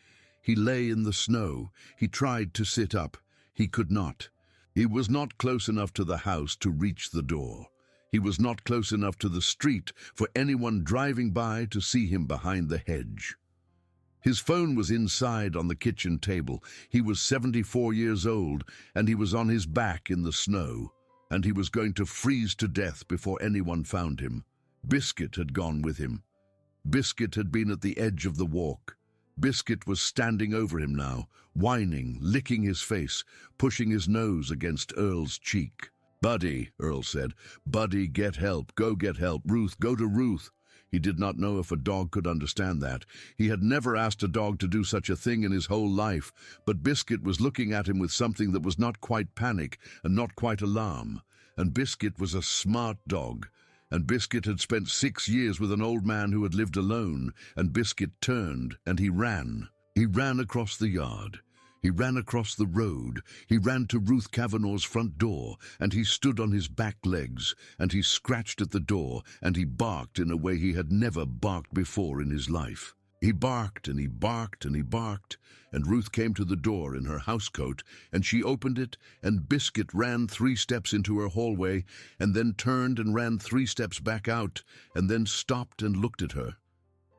He lay in the snow. He tried to sit up. He could not. He was not close enough to the house to reach the door. He was not close enough to the street for anyone driving by to see him behind the hedge. His phone was inside on the kitchen table. He was 74 years old, and he was on his back in the snow, and he was going to freeze to death before anyone found him. Biscuit had gone with him. Biscuit had been at the edge of the walk. Biscuit was standing over him now, whining, licking his face, pushing his nose against Earl's cheek. "Buddy," Earl said. "Buddy, get help. Go get help. Ruth, go to Ruth." He did not know if a dog could understand that. He had never asked a dog to do such a thing in his whole life, but Biscuit was looking at him with something that was not quite panic and not quite alarm. And Biscuit was a smart dog. And Biscuit had spent 6 years with an old man who had lived alone, and Biscuit turned, and he ran. He ran across the yard. He ran across the road. He ran to Ruth Kavanagh's front door, and he stood on his back legs, and he scratched at the door, and he barked in a way he had never barked before in his life. He barked, and he barked, and he barked, and Ruth came to the door in her housecoat, and she opened it, and Biscuit ran 3 steps into her hallway, and then turned and ran 3 steps back out, and then stopped and looked at her.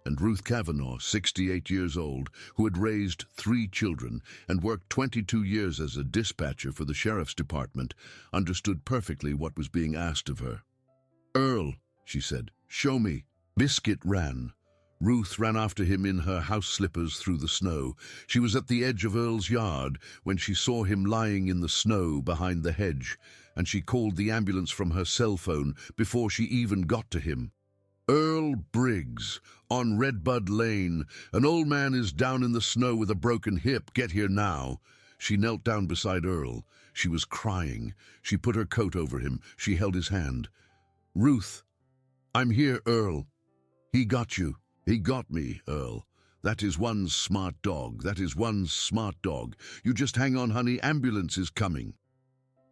And Ruth Kavanagh, 68 years old, who had raised 3 children and worked 22 years as a dispatcher for the sheriff's department, understood perfectly what was being asked of her. "Earl," she said, "show me." Biscuit ran. Ruth ran after him in her house slippers through the snow. She was at the edge of Earl's yard when she saw him lying in the snow behind the hedge, and she called the ambulance from her cell phone before she even got to him. "Earl Briggs, on Redbud Lane. An old man is down in the snow with a broken hip. Get here now." She knelt down beside Earl. She was crying. She put her coat over him. She held his hand. "Ruth, I'm here, Earl. He got you. He got me, Earl. That is one smart dog. That is one smart dog. You just hang on, honey. Ambulance is coming."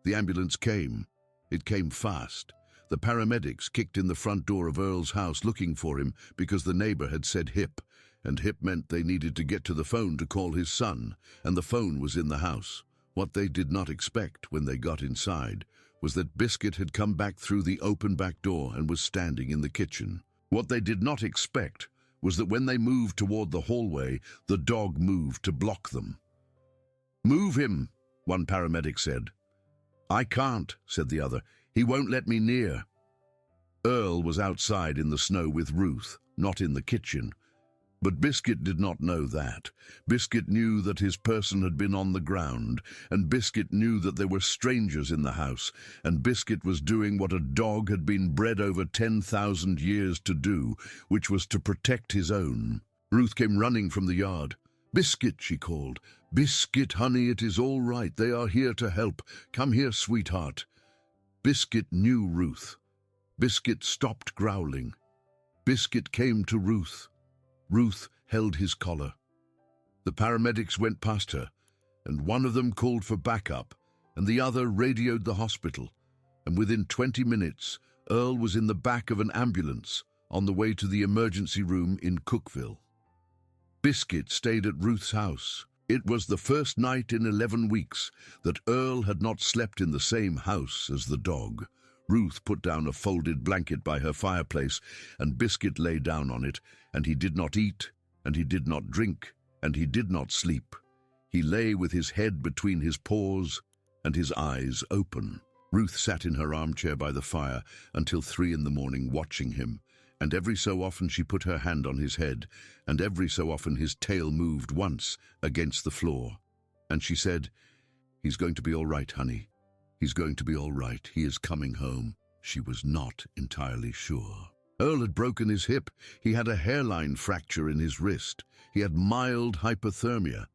The ambulance came. It came fast. The paramedics kicked in the front door of Earl's house looking for him because the neighbor had said hip, and hip meant they needed to get to the phone to call his son, and the phone was in the house. What they did not expect when they got inside was that Biscuit had come back through the open back door and was standing in the kitchen. What they did not expect was that when they moved toward the hallway, the dog moved to block them. "Move him," one paramedic said. "I can't," said the other. "He won't let me near." Earl was outside in the snow with Ruth, not in the kitchen. But Biscuit did not know that. Biscuit knew that his person had been on the ground, and Biscuit knew that there were strangers in the house, and Biscuit was doing what a dog had been bred over 10,000 years to do, which was to protect his own. Ruth came running from the yard. "Biscuit," she called. "Biscuit, honey, it is all right. They are here to help. Come here, sweetheart." Biscuit knew Ruth. Biscuit stopped growling. Biscuit came to Ruth. Ruth held his collar. The paramedics went past her, and one of them called for backup, and the other radioed the hospital, and within 20 minutes, Earl was in the back of an ambulance on the way to the emergency room in Cookville. Biscuit stayed at Ruth's house. It was the first night in 11 weeks that Earl had not slept in the same house as the dog. Ruth put down a folded blanket by her fireplace, and Biscuit lay down on it, and he did not eat, and he did not drink, and he did not sleep. He lay with his head between his paws and his eyes open. Ruth sat in her armchair by the fire until 3 in the morning watching him, and every so often she put her hand on his head, and every so often his tail moved once against the floor. And she said, "He's going to be all right, honey. He's going to be all right. He is coming home." She was not entirely sure. Earl had broken his hip. He had a hairline fracture in his wrist. He had mild hypothermia.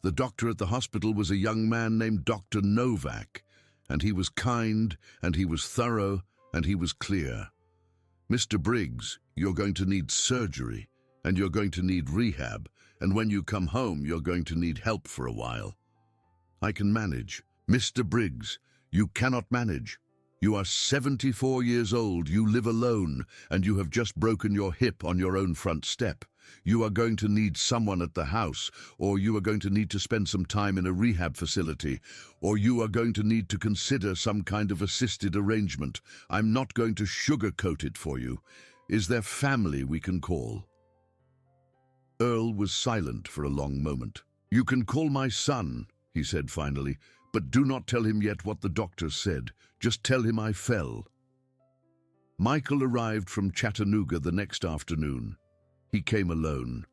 The doctor at the hospital was a young man named Dr. Novak, and he was kind, and he was thorough, and he was clear. "Mr. Briggs, you're going to need surgery, and you're going to need rehab, and when you come home, you're going to need help for a while." "I can manage." "Mr. Briggs, you cannot manage. You are 74 years old, you live alone, and you have just broken your hip on your own front step. You are going to need someone at the house, or you are going to need to spend some time in a rehab facility, or you are going to need to consider some kind of assisted arrangement. I'm not going to sugarcoat it for you. Is there family we can call?" Earl was silent for a long moment. "You can call my son," he said finally, "but do not tell him yet what the doctor said. Just tell him I fell." Michael arrived from Chattanooga the next afternoon. He came alone.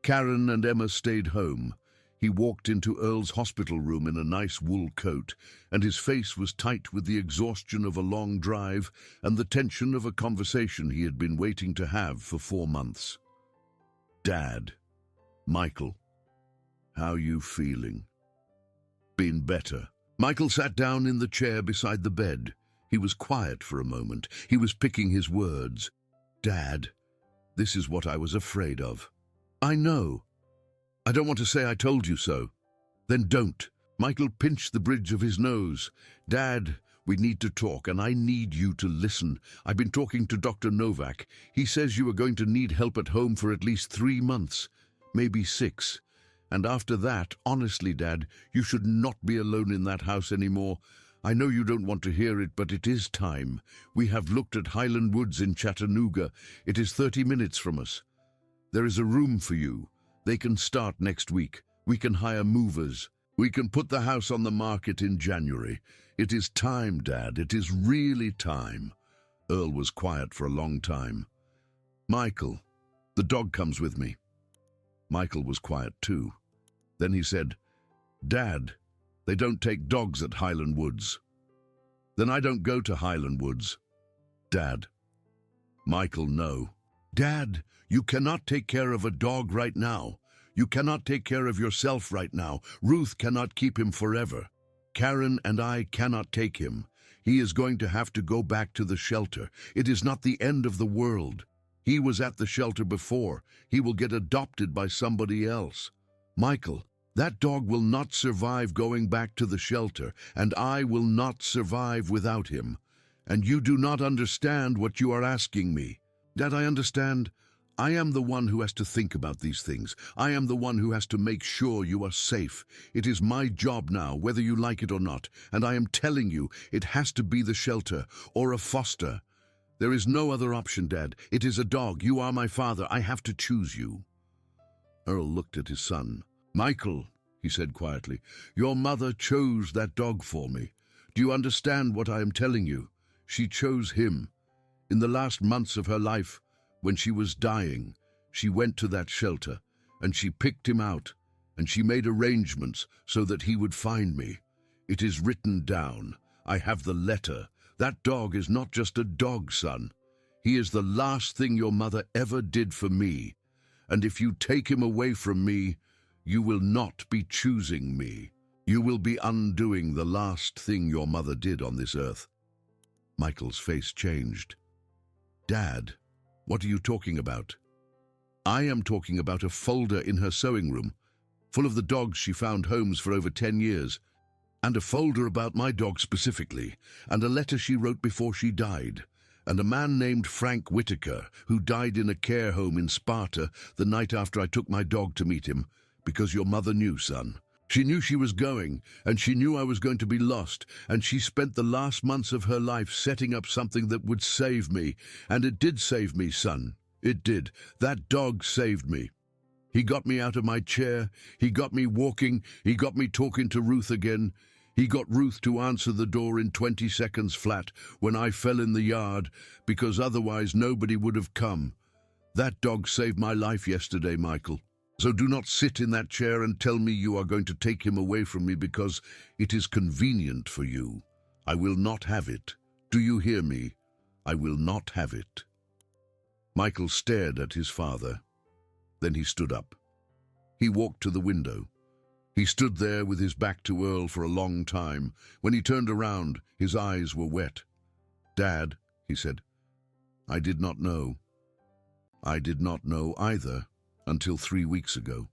Karen and Emma stayed home. He walked into Earl's hospital room in a nice wool coat, and his face was tight with the exhaustion of a long drive and the tension of a conversation he had been waiting to have for 4 months. "Dad, Michael, how you feeling?" "Been better." Michael sat down in the chair beside the bed. He was quiet for a moment. He was picking his words. "Dad, this is what I was afraid of." "I know. I don't want to say I told you so." "Then don't." Michael pinched the bridge of his nose. "Dad, we need to talk, and I need you to listen. I've been talking to Dr. Novak. He says you are going to need help at home for at least 3 months, maybe 6. And after that, honestly, Dad, you should not be alone in that house anymore. I know you don't want to hear it, but it is time. We have looked at Highland Woods in Chattanooga. It is 30 minutes from us. There is a room for you. They can start next week. We can hire movers. We can put the house on the market in January. It is time, Dad. It is really time." Earl was quiet for a long time. "Michael, the dog comes with me." Michael was quiet too. Then he said, "Dad, they don't take dogs at Highland Woods." "Then I don't go to Highland Woods." "Dad." "Michael, no." "Dad, you cannot take care of a dog right now. You cannot take care of yourself right now. Ruth cannot keep him forever. Karen and I cannot take him. He is going to have to go back to the shelter. It is not the end of the world. He was at the shelter before. He will get adopted by somebody else. Michael, that dog will not survive going back to the shelter, and I will not survive without him. And you do not understand what you are asking me." "Dad, I understand. I am the one who has to think about these things. I am the one who has to make sure you are safe. It is my job now, whether you like it or not, and I am telling you, it has to be the shelter or a foster. There is no other option, Dad. It is a dog. You are my father. I have to choose you." Earl looked at his son. "Michael," he said quietly, "your mother chose that dog for me. Do you understand what I am telling you? She chose him. In the last months of her life, when she was dying, she went to that shelter, and she picked him out, and she made arrangements so that he would find me. It is written down. I have the letter. That dog is not just a dog, son. He is the last thing your mother ever did for me. And if you take him away from me, you will not be choosing me. You will be undoing the last thing your mother did on this earth." Michael's face changed. "Dad, what are you talking about?" "I am talking about a folder in her sewing room, full of the dogs she found homes for over 10 years, and a folder about my dog specifically, and a letter she wrote before she died, and a man named Frank Whitaker, who died in a care home in Sparta the night after I took my dog to meet him, because your mother knew, son. She knew she was going, and she knew I was going to be lost, and she spent the last months of her life setting up something that would save me, and it did save me, son. It did. That dog saved me. He got me out of my chair, he got me walking, he got me talking to Ruth again. He got Ruth to answer the door in 20 seconds flat when I fell in the yard, because otherwise nobody would have come. That dog saved my life yesterday, Michael. So do not sit in that chair and tell me you are going to take him away from me because it is convenient for you. I will not have it. Do you hear me? I will not have it." Michael stared at his father. Then he stood up. He walked to the window. He stood there with his back to Earl for a long time. When he turned around, his eyes were wet. "Dad," he said, "I did not know. I did not know either until 3 weeks ago.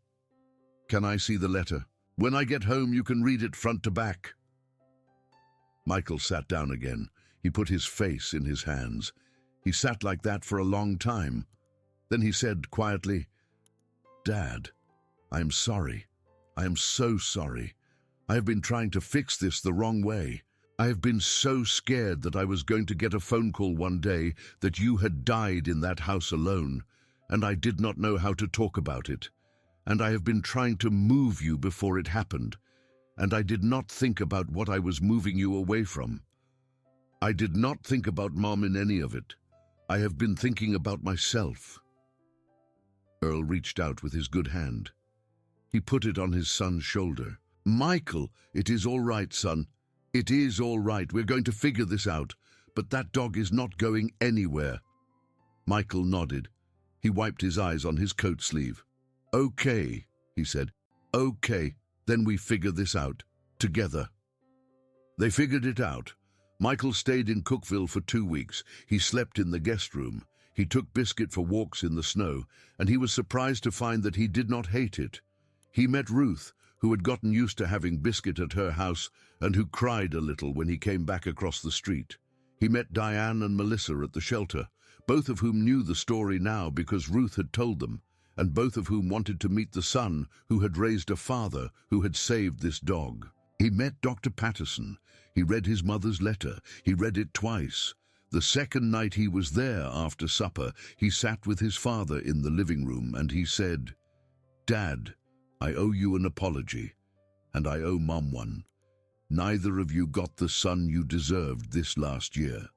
Can I see the letter? When I get home, you can read it front to back." Michael sat down again. He put his face in his hands. He sat like that for a long time. Then he said quietly, "Dad, I am sorry. I am so sorry. I have been trying to fix this the wrong way. I have been so scared that I was going to get a phone call one day that you had died in that house alone, and I did not know how to talk about it. And I have been trying to move you before it happened, and I did not think about what I was moving you away from. I did not think about Mom in any of it. I have been thinking about myself." Earl reached out with his good hand. He put it on his son's shoulder. "Michael, it is all right, son. It is all right. We're going to figure this out. But that dog is not going anywhere." Michael nodded. He wiped his eyes on his coat sleeve. "Okay," he said. "Okay, then we figure this out. Together." They figured it out. Michael stayed in Cookville for 2 weeks. He slept in the guest room. He took Biscuit for walks in the snow, and he was surprised to find that he did not hate it. He met Ruth, who had gotten used to having Biscuit at her house and who cried a little when he came back across the street. He met Diane and Melissa at the shelter, both of whom knew the story now because Ruth had told them, and both of whom wanted to meet the son who had raised a father who had saved this dog. He met Dr. Patterson. He read his mother's letter. He read it twice. The second night he was there after supper, he sat with his father in the living room and he said, "Dad, I owe you an apology, and I owe Mom one. Neither of you got the son you deserved this last year."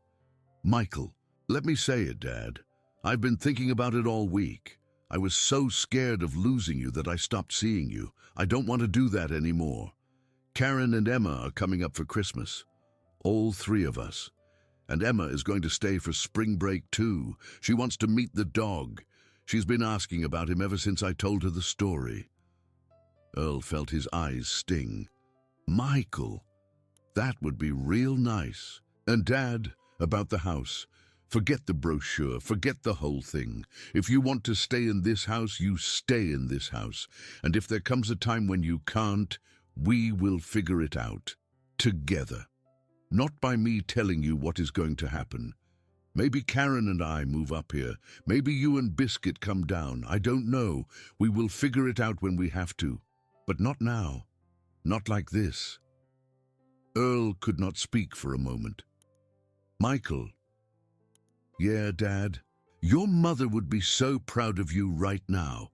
"Michael, let me say it, Dad. I've been thinking about it all week. I was so scared of losing you that I stopped seeing you. I don't want to do that anymore. Karen and Emma are coming up for Christmas. All 3 of us. And Emma is going to stay for spring break too. She wants to meet the dog. She's been asking about him ever since I told her the story." Earl felt his eyes sting. "Michael, that would be real nice. And Dad, about the house. Forget the brochure, forget the whole thing. If you want to stay in this house, you stay in this house. And if there comes a time when you can't, we will figure it out. Together. Not by me telling you what is going to happen. Maybe Karen and I move up here. Maybe you and Biscuit come down. I don't know. We will figure it out when we have to. But not now. Not like this." Earl could not speak for a moment. "Michael." "Yeah, Dad. Your mother would be so proud of you right now."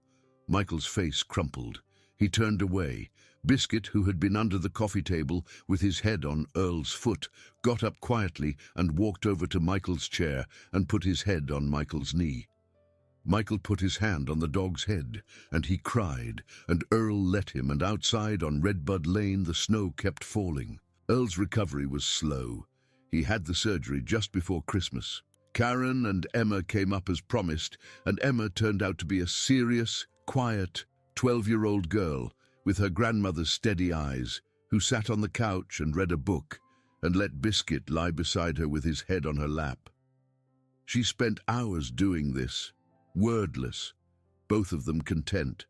Michael's face crumpled. He turned away. Biscuit, who had been under the coffee table with his head on Earl's foot, got up quietly and walked over to Michael's chair and put his head on Michael's knee. Michael put his hand on the dog's head, and he cried, and Earl let him, and outside on Redbud Lane the snow kept falling. Earl's recovery was slow. He had the surgery just before Christmas. Karen and Emma came up as promised, and Emma turned out to be a serious, quiet, 12-year-old girl with her grandmother's steady eyes, who sat on the couch and read a book and let Biscuit lie beside her with his head on her lap. She spent hours doing this, wordless, both of them content.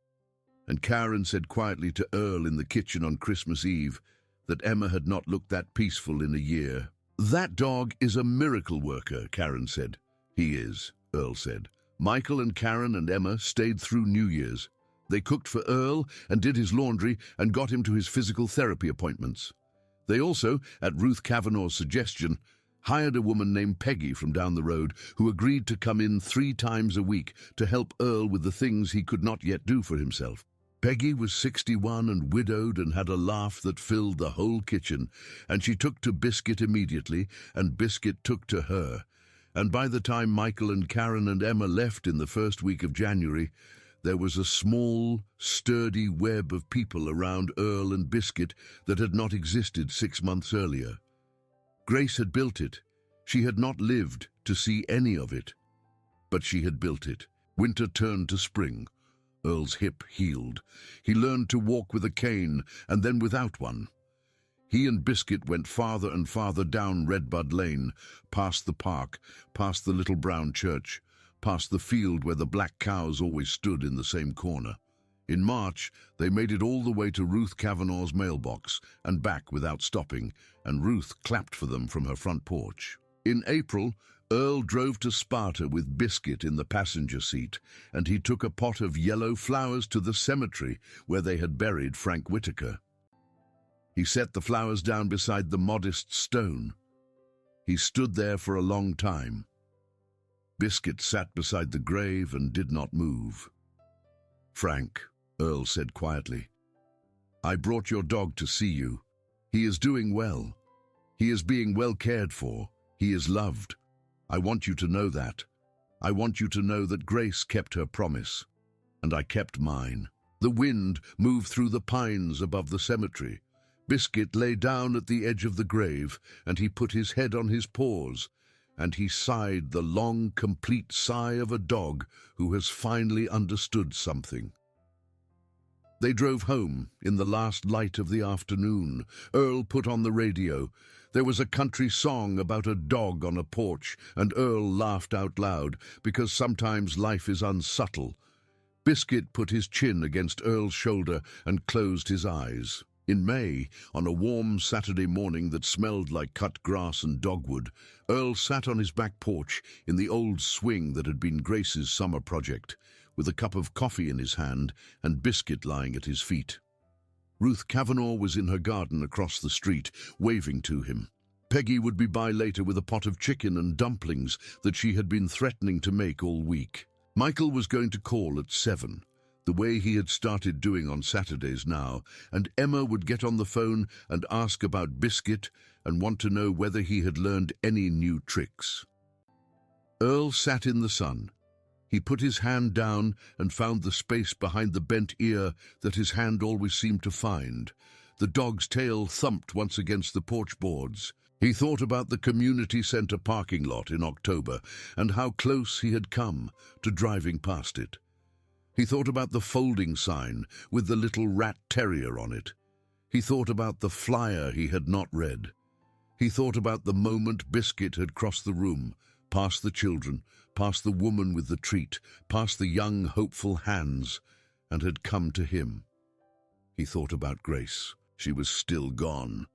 And Karen said quietly to Earl in the kitchen on Christmas Eve that Emma had not looked that peaceful in a year. "That dog is a miracle worker," Karen said. "He is," Earl said. Michael and Karen and Emma stayed through New Year's. They cooked for Earl and did his laundry and got him to his physical therapy appointments. They also, at Ruth Kavanaugh's suggestion, hired a woman named Peggy from down the road who agreed to come in 3 times a week to help Earl with the things he could not yet do for himself. Peggy was 61 and widowed and had a laugh that filled the whole kitchen, and she took to Biscuit immediately, and Biscuit took to her. And by the time Michael and Karen and Emma left in the first week of January, there was a small, sturdy web of people around Earl and Biscuit that had not existed 6 months earlier. Grace had built it. She had not lived to see any of it. But she had built it. Winter turned to spring. Earl's hip healed. He learned to walk with a cane and then without one. He and Biscuit went farther and farther down Redbud Lane, past the park, past the little brown church, past the field where the black cows always stood in the same corner. In March, they made it all the way to Ruth Kavanaugh's mailbox and back without stopping, and Ruth clapped for them from her front porch. In April, Earl drove to Sparta with Biscuit in the passenger seat, and he took a pot of yellow flowers to the cemetery where they had buried Frank Whitaker. He set the flowers down beside the modest stone. He stood there for a long time. Biscuit sat beside the grave and did not move. "Frank," Earl said quietly, "I brought your dog to see you. He is doing well. He is being well cared for. He is loved. I want you to know that. I want you to know that Grace kept her promise." and I kept mine. The wind moved through the pines above the cemetery. Biscuit lay down at the edge of the grave, and he put his head on his paws, and he sighed the long, complete sigh of a dog who has finally understood something. They drove home in the last light of the afternoon. Earl put on the radio. There was a country song about a dog on a porch, and Earl laughed out loud, because sometimes life is unsubtle. Biscuit put his chin against Earl's shoulder and closed his eyes. In May, on a warm Saturday morning that smelled like cut grass and dogwood, Earl sat on his back porch in the old swing that had been Grace's summer project, with a cup of coffee in his hand and Biscuit lying at his feet. Ruth Kavanaugh was in her garden across the street, waving to him. Peggy would be by later with a pot of chicken and dumplings that she had been threatening to make all week. Michael was going to call at 7, the way he had started doing on Saturdays now, and Emma would get on the phone and ask about Biscuit and want to know whether he had learned any new tricks. Earl sat in the sun. He put his hand down and found the space behind the bent ear that his hand always seemed to find. The dog's tail thumped once against the porch boards. He thought about the community center parking lot in October and how close he had come to driving past it. He thought about the folding sign with the little rat terrier on it. He thought about the flyer he had not read. He thought about the moment Biscuit had crossed the room, past the children, past the woman with the treat, past the young, hopeful hands, and had come to him. He thought about Grace. She was still gone.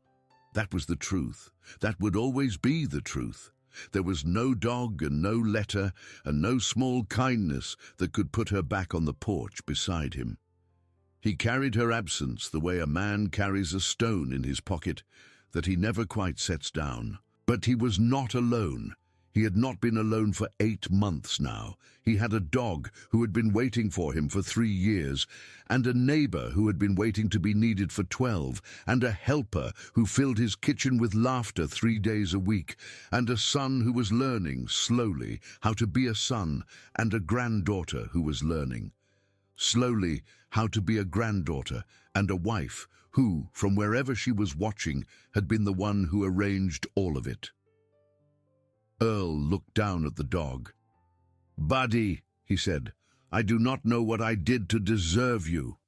That was the truth. That would always be the truth. There was no dog and no letter and no small kindness that could put her back on the porch beside him. He carried her absence the way a man carries a stone in his pocket that he never quite sets down. But he was not alone. He had not been alone for 8 months now. He had a dog who had been waiting for him for 3 years, and a neighbor who had been waiting to be needed for 12, and a helper who filled his kitchen with laughter 3 days a week, and a son who was learning, slowly, how to be a son, and a granddaughter who was learning, slowly, how to be a granddaughter, and a wife who, from wherever she was watching, had been the one who arranged all of it. Earl looked down at the dog. "Buddy," he said, "I do not know what I did to deserve you."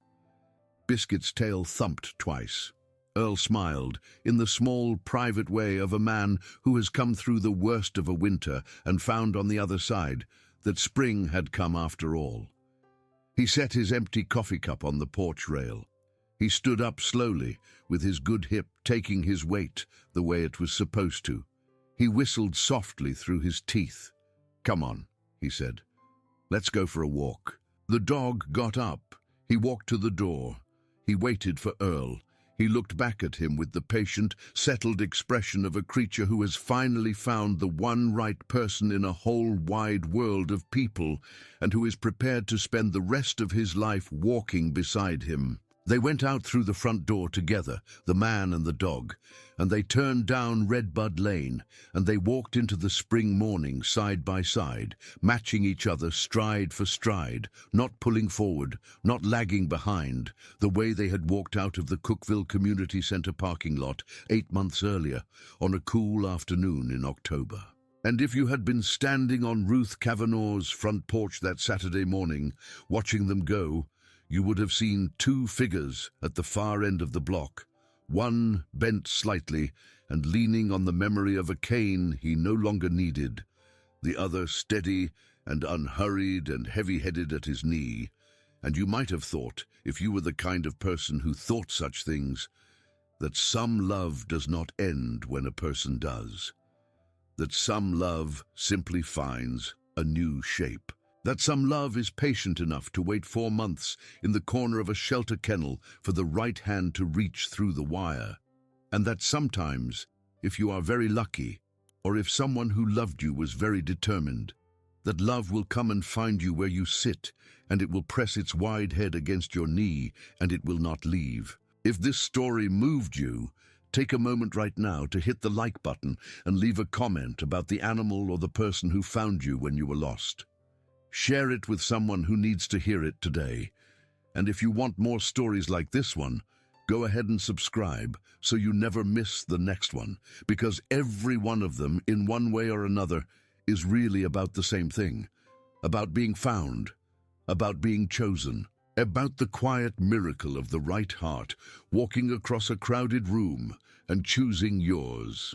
Biscuit's tail thumped twice. Earl smiled, in the small, private way of a man who has come through the worst of a winter and found on the other side that spring had come after all. He set his empty coffee cup on the porch rail. He stood up slowly, with his good hip taking his weight the way it was supposed to. He whistled softly through his teeth. "Come on," he said. "Let's go for a walk." The dog got up. He walked to the door. He waited for Earl. He looked back at him with the patient, settled expression of a creature who has finally found the one right person in a whole wide world of people, and who is prepared to spend the rest of his life walking beside him. They went out through the front door together, the man and the dog, and they turned down Redbud Lane, and they walked into the spring morning side by side, matching each other stride for stride, not pulling forward, not lagging behind, the way they had walked out of the Cookville Community Center parking lot 8 months earlier, on a cool afternoon in October. And if you had been standing on Ruth Kavanaugh's front porch that Saturday morning, watching them go, you would have seen 2 figures at the far end of the block, one bent slightly and leaning on the memory of a cane he no longer needed, the other steady and unhurried and heavy-headed at his knee. And you might have thought, if you were the kind of person who thought such things, that some love does not end when a person does, that some love simply finds a new shape. That some love is patient enough to wait 4 months in the corner of a shelter kennel for the right hand to reach through the wire. And that sometimes, if you are very lucky, or if someone who loved you was very determined, that love will come and find you where you sit, and it will press its wide head against your knee, and it will not leave. If this story moved you, take a moment right now to hit the like button and leave a comment about the animal or the person who found you when you were lost. Share it with someone who needs to hear it today. And if you want more stories like this one, go ahead and subscribe so you never miss the next one, because every one of them, in one way or another, is really about the same thing. About being found, about being chosen, about the quiet miracle of the right heart, walking across a crowded room and choosing yours.